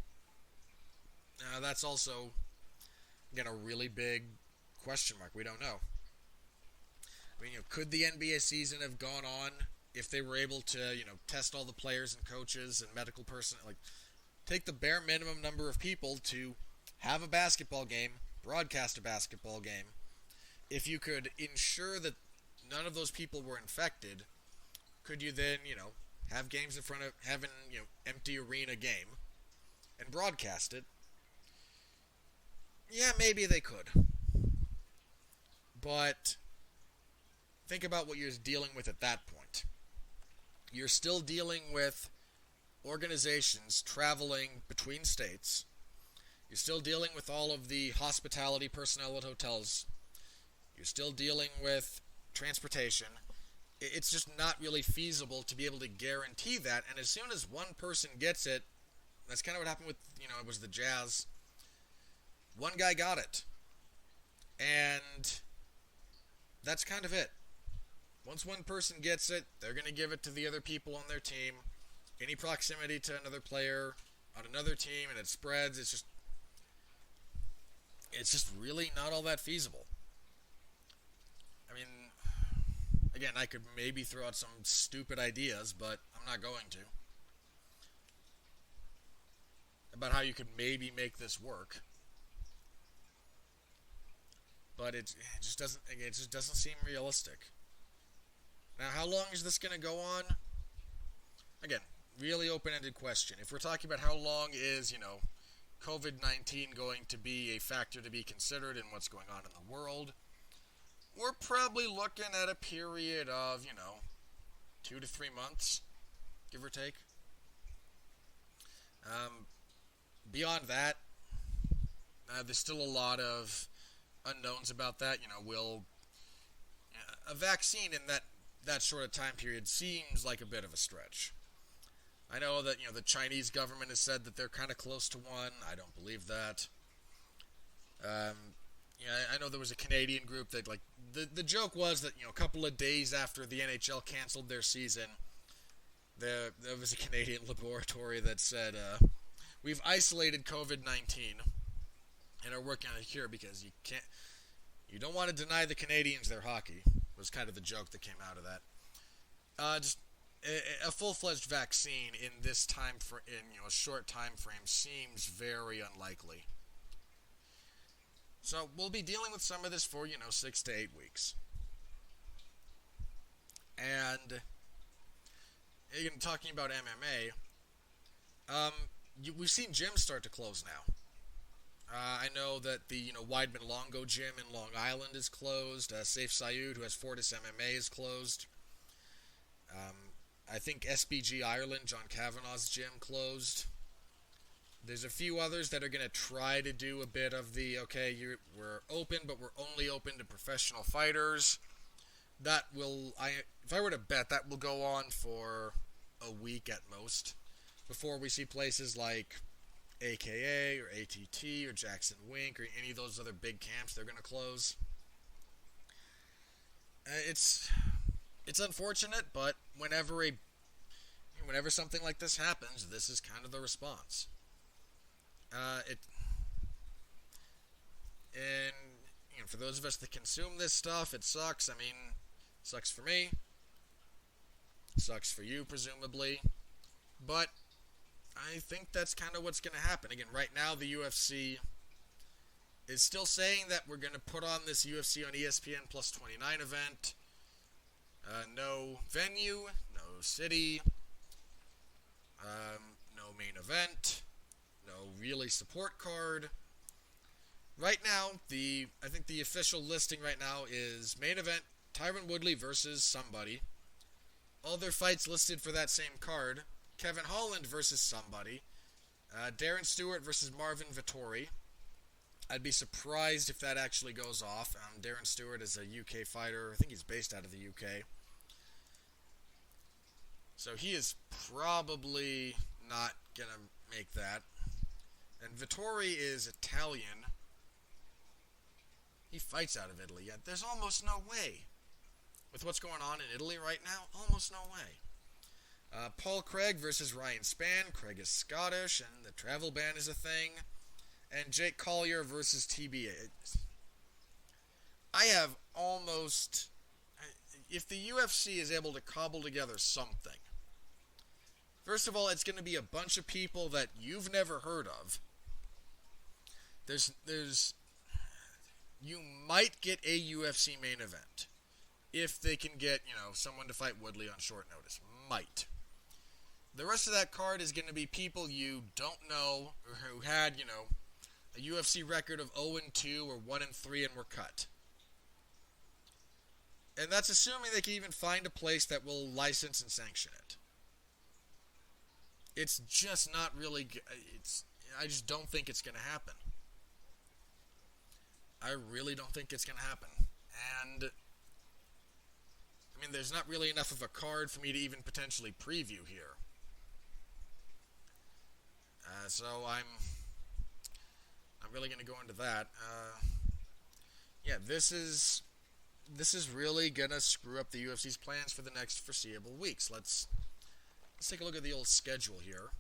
Speaker 1: That's also, again, a really big question mark. We don't know. I mean, could the NBA season have gone on if they were able to, test all the players and coaches and medical personnel, like take the bare minimum number of people to have a basketball game, broadcast a basketball game? If you could ensure that none of those people were infected, could you then, have games in front of, have an, empty arena game and broadcast it? Yeah, maybe they could. But think about what you're dealing with at that point. You're still dealing with organizations traveling between states. You're still dealing with all of the hospitality personnel at hotels. You're still dealing with transportation. It's just not really feasible to be able to guarantee that. And as soon as one person gets it, that's kind of what happened with, it was the Jazz. One guy got it. And that's kind of it. Once one person gets it, they're going to give it to the other people on their team. Any proximity to another player on another team and it spreads, it's just really not all that feasible. I mean, again, I could maybe throw out some stupid ideas, but I'm not going to. About how you could maybe make this work. But it just doesn't seem realistic. Now, how long is this going to go on? Again, really open-ended question. If we're talking about how long is, COVID-19 going to be a factor to be considered in what's going on in the world, we're probably looking at a period of, 2 to 3 months, give or take. Beyond that, there's still a lot of unknowns about that. Will a vaccine in that short a time period seems like a bit of a stretch. I know that, the Chinese government has said that they're kind of close to one. I don't believe that. I know there was a Canadian group that, the joke was that, a couple of days after the NHL canceled their season, there was a Canadian laboratory that said, we've isolated COVID-19 and are working on a cure because you don't want to deny the Canadians their hockey, was kind of the joke that came out of that. Just a full-fledged vaccine in this a short time frame seems very unlikely. So we'll be dealing with some of this for 6 to 8 weeks. And again, talking about MMA, we've seen gyms start to close now. I know that the Weidman Longo gym in Long Island is closed. Saif Sayoud, who has Fortis MMA, is closed. I think SBG Ireland, John Kavanagh's gym, closed. There's a few others that are going to try to do a bit of we're open, but we're only open to professional fighters. That will, if I were to bet, that will go on for a week at most before we see places like AKA or ATT or Jackson Wink or any of those other big camps, they're going to close. It's unfortunate, but whenever something like this happens, this is kind of the response. For those of us that consume this stuff, it sucks. I mean, it sucks for me. It sucks for you, presumably. But I think that's kind of what's going to happen. Again, right now, the UFC is still saying that we're going to put on this UFC on ESPN Plus 29 event. No venue, no city, no main event, no really support card. Right now, I think the official listing right now is main event, Tyron Woodley versus somebody. All their fights listed for that same card, Kevin Holland versus somebody. Darren Stewart versus Marvin Vettori. I'd be surprised if that actually goes off. Darren Stewart is a UK fighter. I think he's based out of the UK. So he is probably not going to make that. And Vettori is Italian. He fights out of Italy. Yet there's almost no way. With what's going on in Italy right now, almost no way. Paul Craig versus Ryan Spann. Craig is Scottish, and the travel ban is a thing. And Jake Collier versus TBA. I have almost... If the UFC is able to cobble together something, first of all, it's going to be a bunch of people that you've never heard of. You might get a UFC main event. If they can get, someone to fight Woodley on short notice. Might. The rest of that card is going to be people you don't know or who had, a UFC record of 0-2 or 1-3 and were cut. And that's assuming they can even find a place that will license and sanction it. It's just not really... I just don't think it's going to happen. I really don't think it's going to happen. And... there's not really enough of a card for me to even potentially preview here. So I'm really going to go into that. This is really going to screw up the UFC's plans for the next foreseeable weeks. Let's take a look at the old schedule here.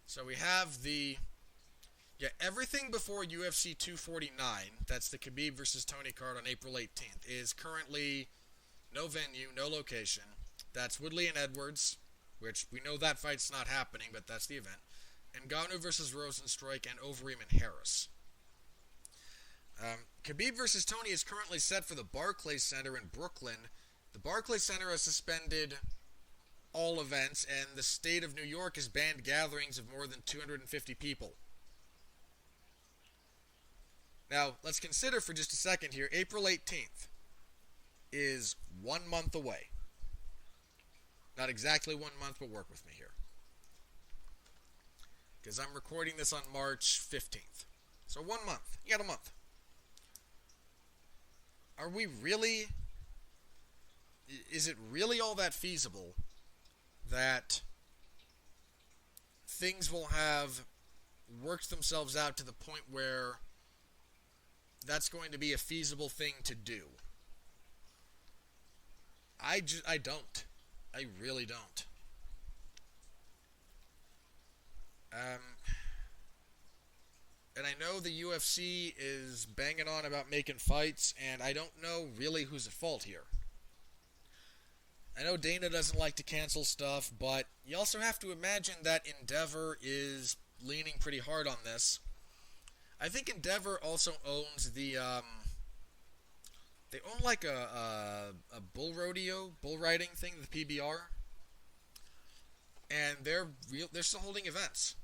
Speaker 1: So we have everything before UFC 249, that's the Khabib versus Tony card on April 18th, is currently no venue, no location. That's Woodley and Edwards, which we know that fight's not happening, but that's the event. And Ngannou versus Rosenstruik and Overeem and Harris. Khabib versus Tony is currently set for the Barclays Center in Brooklyn. The Barclays Center has suspended all events, and the state of New York has banned gatherings of more than 250 people. Now, let's consider for just a second here, April 18th is 1 month away. Not exactly 1 month, but work with me here. Because I'm recording this on March 15th. So 1 month. You got a month. Are we really... Is it really all that feasible that things will have worked themselves out to the point where that's going to be a feasible thing to do? I don't. I really don't. And I know the UFC is banging on about making fights, and I don't know really who's at fault here. I know Dana doesn't like to cancel stuff, but you also have to imagine that Endeavor is leaning pretty hard on this. I think Endeavor also owns the, they own like a bull riding thing, the PBR. And they're still holding events.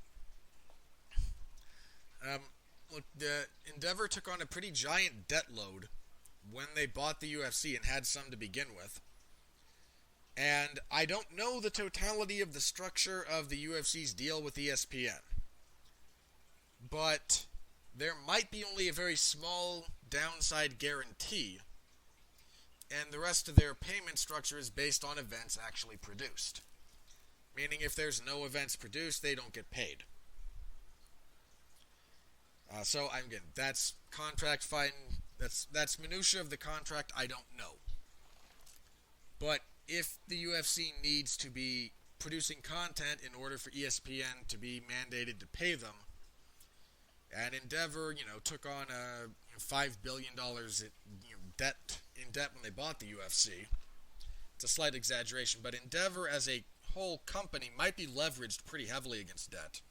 Speaker 1: Look, the Endeavor took on a pretty giant debt load when they bought the UFC and had some to begin with. And I don't know the totality of the structure of the UFC's deal with ESPN. But there might be only a very small downside guarantee, and the rest of their payment structure is based on events actually produced. Meaning if there's no events produced, they don't get paid. So again, that's contract fighting. That's minutia of the contract. I don't know. But if the UFC needs to be producing content in order for ESPN to be mandated to pay them, and Endeavor, took on $5 billion in debt when they bought the UFC. It's a slight exaggeration, but Endeavor as a whole company might be leveraged pretty heavily against debt.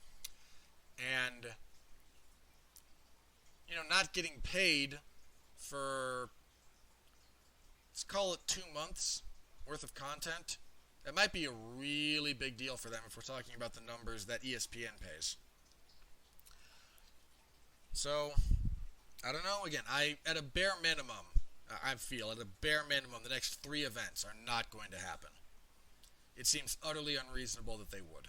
Speaker 1: And not getting paid for, let's call it 2 months worth of content, that might be a really big deal for them if we're talking about the numbers that ESPN pays. So, I don't know. Again, at a bare minimum, I feel at a bare minimum, the next 3 events are not going to happen. it seems utterly unreasonable that they would.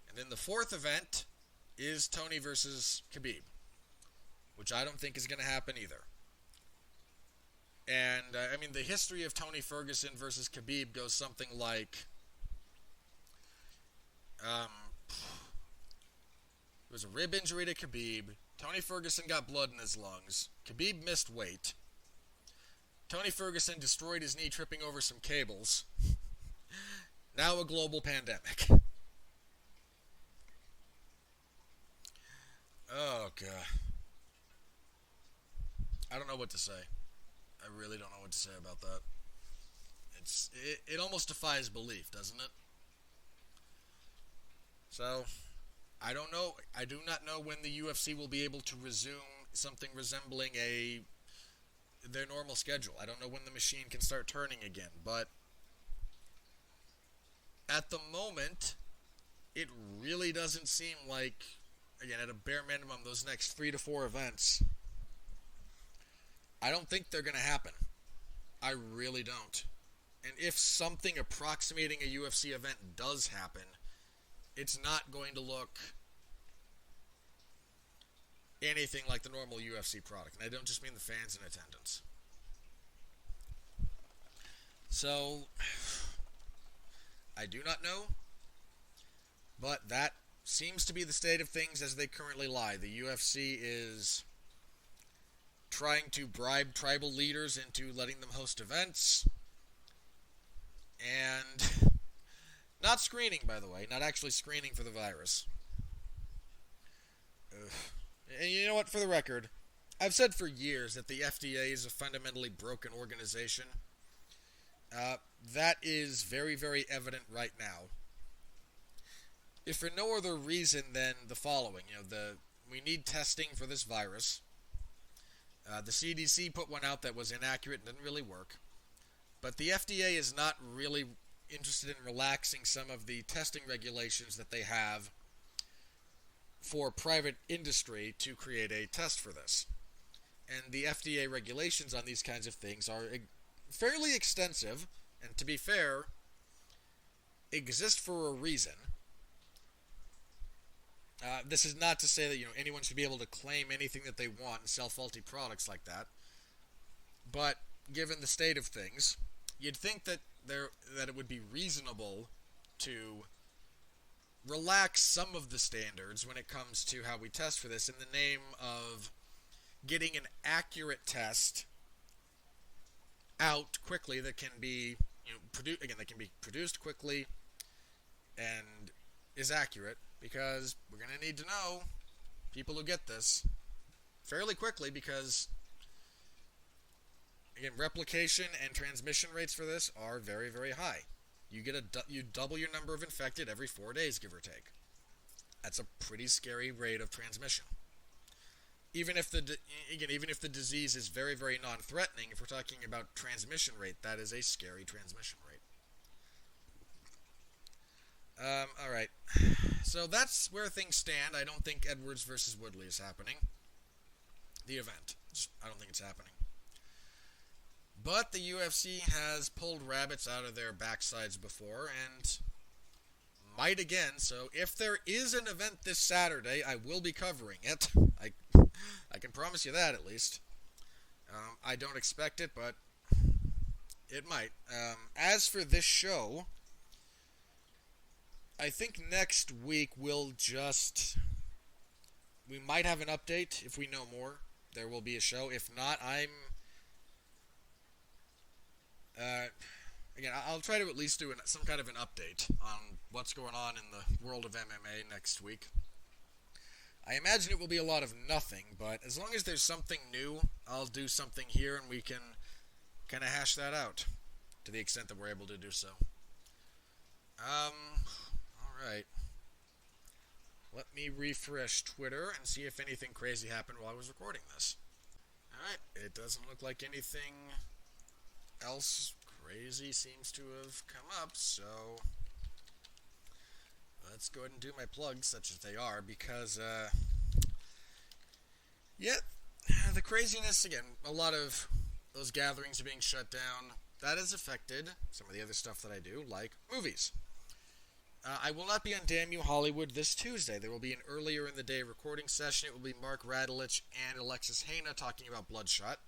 Speaker 1: And then the fourth event is Tony versus Khabib, which I don't think is going to happen either. And, the history of Tony Ferguson versus Khabib goes something like, it was a rib injury to Khabib. Tony Ferguson got blood in his lungs. Khabib missed weight. Tony Ferguson destroyed his knee tripping over some cables. Now a global pandemic. Oh, God. I don't know what to say. I really don't know what to say about that. It almost defies belief, doesn't it? So, I don't know. I do not know when the UFC will be able to resume something resembling their normal schedule. I don't know when the machine can start turning again, but at the moment, it really doesn't seem like, again, at a bare minimum, those next 3 to 4 events, I don't think they're going to happen. I really don't. And if something approximating a UFC event does happen, it's not going to look anything like the normal UFC product. And I don't just mean the fans in attendance. So, I do not know, but that seems to be the state of things as they currently lie. The UFC is trying to bribe tribal leaders into letting them host events, and not screening, by the way, not actually screening for the virus. Ugh. And you know what, for the record, I've said for years that the FDA is a fundamentally broken organization. That is very, very evident right now. If for no other reason than the following, we need testing for this virus. The CDC put one out that was inaccurate and didn't really work. But the FDA is not really interested in relaxing some of the testing regulations that they have for private industry to create a test for this. And the FDA regulations on these kinds of things are fairly extensive, and to be fair, exist for a reason. This is not to say that anyone should be able to claim anything that they want and sell faulty products like that. But given the state of things, you'd think that it would be reasonable to relax some of the standards when it comes to how we test for this in the name of getting an accurate test out quickly that can be produced quickly and is accurate, because we're going to need to know people who get this fairly quickly, because again, replication and transmission rates for this are very, very high. You double your number of infected every 4 days, give or take. That's a pretty scary rate of transmission. Even if the disease is very, very non-threatening, if we're talking about transmission rate, that is a scary transmission rate. All right. So that's where things stand. I don't think Edwards versus Woodley is happening. The event. I don't think it's happening. But the UFC has pulled rabbits out of their backsides before and might again. So if there is an event this Saturday, I will be covering it. I can promise you that, at least. I don't expect it, but it might. As for this show, I think next week we might have an update. If we know more, there will be a show. If not, I'll try to at least do some kind of an update on what's going on in the world of MMA next week. I imagine it will be a lot of nothing, but as long as there's something new, I'll do something here and we can kind of hash that out to the extent that we're able to do so. Alright. Let me refresh Twitter and see if anything crazy happened while I was recording this. Alright, it doesn't look like anything else crazy seems to have come up, so let's go ahead and do my plugs, such as they are, because, the craziness, again, a lot of those gatherings are being shut down. that has affected some of the other stuff that I do, like movies. I will not be on Damn You Hollywood this Tuesday. There will be an earlier in the day recording session. It will be Mark Radulich and Alexis Haina talking about Bloodshot.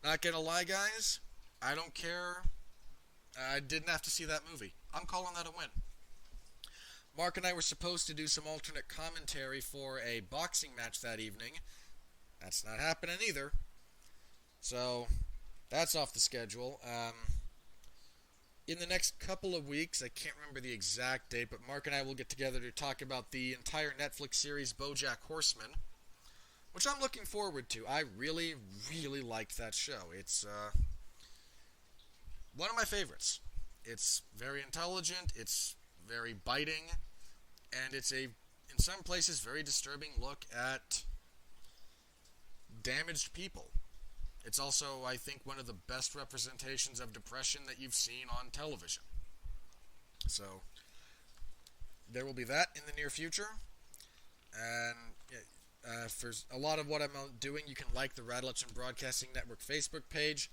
Speaker 1: Not gonna lie, guys, I don't care. I didn't have to see that movie. I'm calling that a win. Mark and I were supposed to do some alternate commentary for a boxing match that evening. That's not happening either. So, that's off the schedule. In the next couple of weeks, I can't remember the exact date, but Mark and I will get together to talk about the entire Netflix series BoJack Horseman, which I'm looking forward to. I really, really liked that show. It's one of my favorites. It's very intelligent, it's very biting, and it's in some places, very disturbing look at damaged people. It's also, I think, one of the best representations of depression that you've seen on television. So, there will be that in the near future. And for a lot of what I'm doing, you can like the Radulich and Broadcasting Network Facebook page.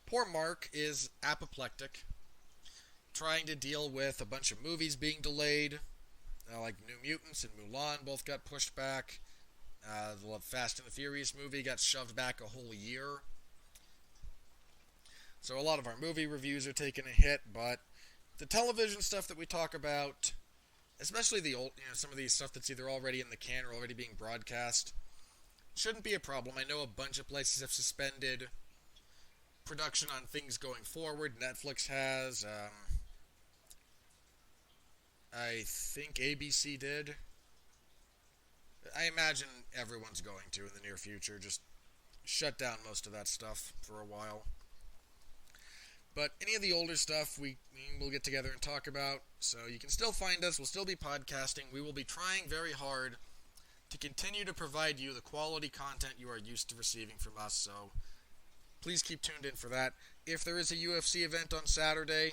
Speaker 1: Poor Mark is apoplectic, trying to deal with a bunch of movies being delayed, like New Mutants and Mulan both got pushed back. The Fast and the Furious movie got shoved back a whole year. So a lot of our movie reviews are taking a hit, but the television stuff that we talk about, especially the old, some of the stuff that's either already in the can or already being broadcast, shouldn't be a problem. I know a bunch of places have suspended production on things going forward. Netflix has. I think ABC did. I imagine everyone's going to in the near future. Just shut down most of that stuff for a while. But any of the older stuff we will get together and talk about. So you can still find us. We'll still be podcasting. We will be trying very hard to continue to provide you the quality content you are used to receiving from us. So please keep tuned in for that. If there is a UFC event on Saturday,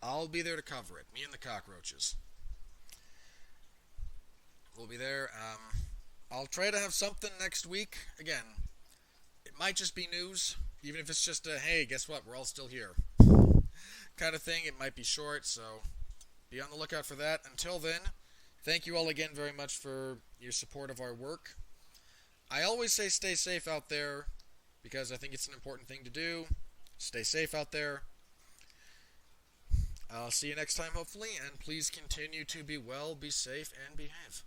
Speaker 1: I'll be there to cover it. Me and the cockroaches. We'll be there. I'll try to have something next week. Again, it might just be news. Even if it's just a, hey, guess what, we're all still here kind of thing. It might be short, so be on the lookout for that. Until then, thank you all again very much for your support of our work. I always say stay safe out there because I think it's an important thing to do. Stay safe out there. I'll see you next time, hopefully, and please continue to be well, be safe, and behave.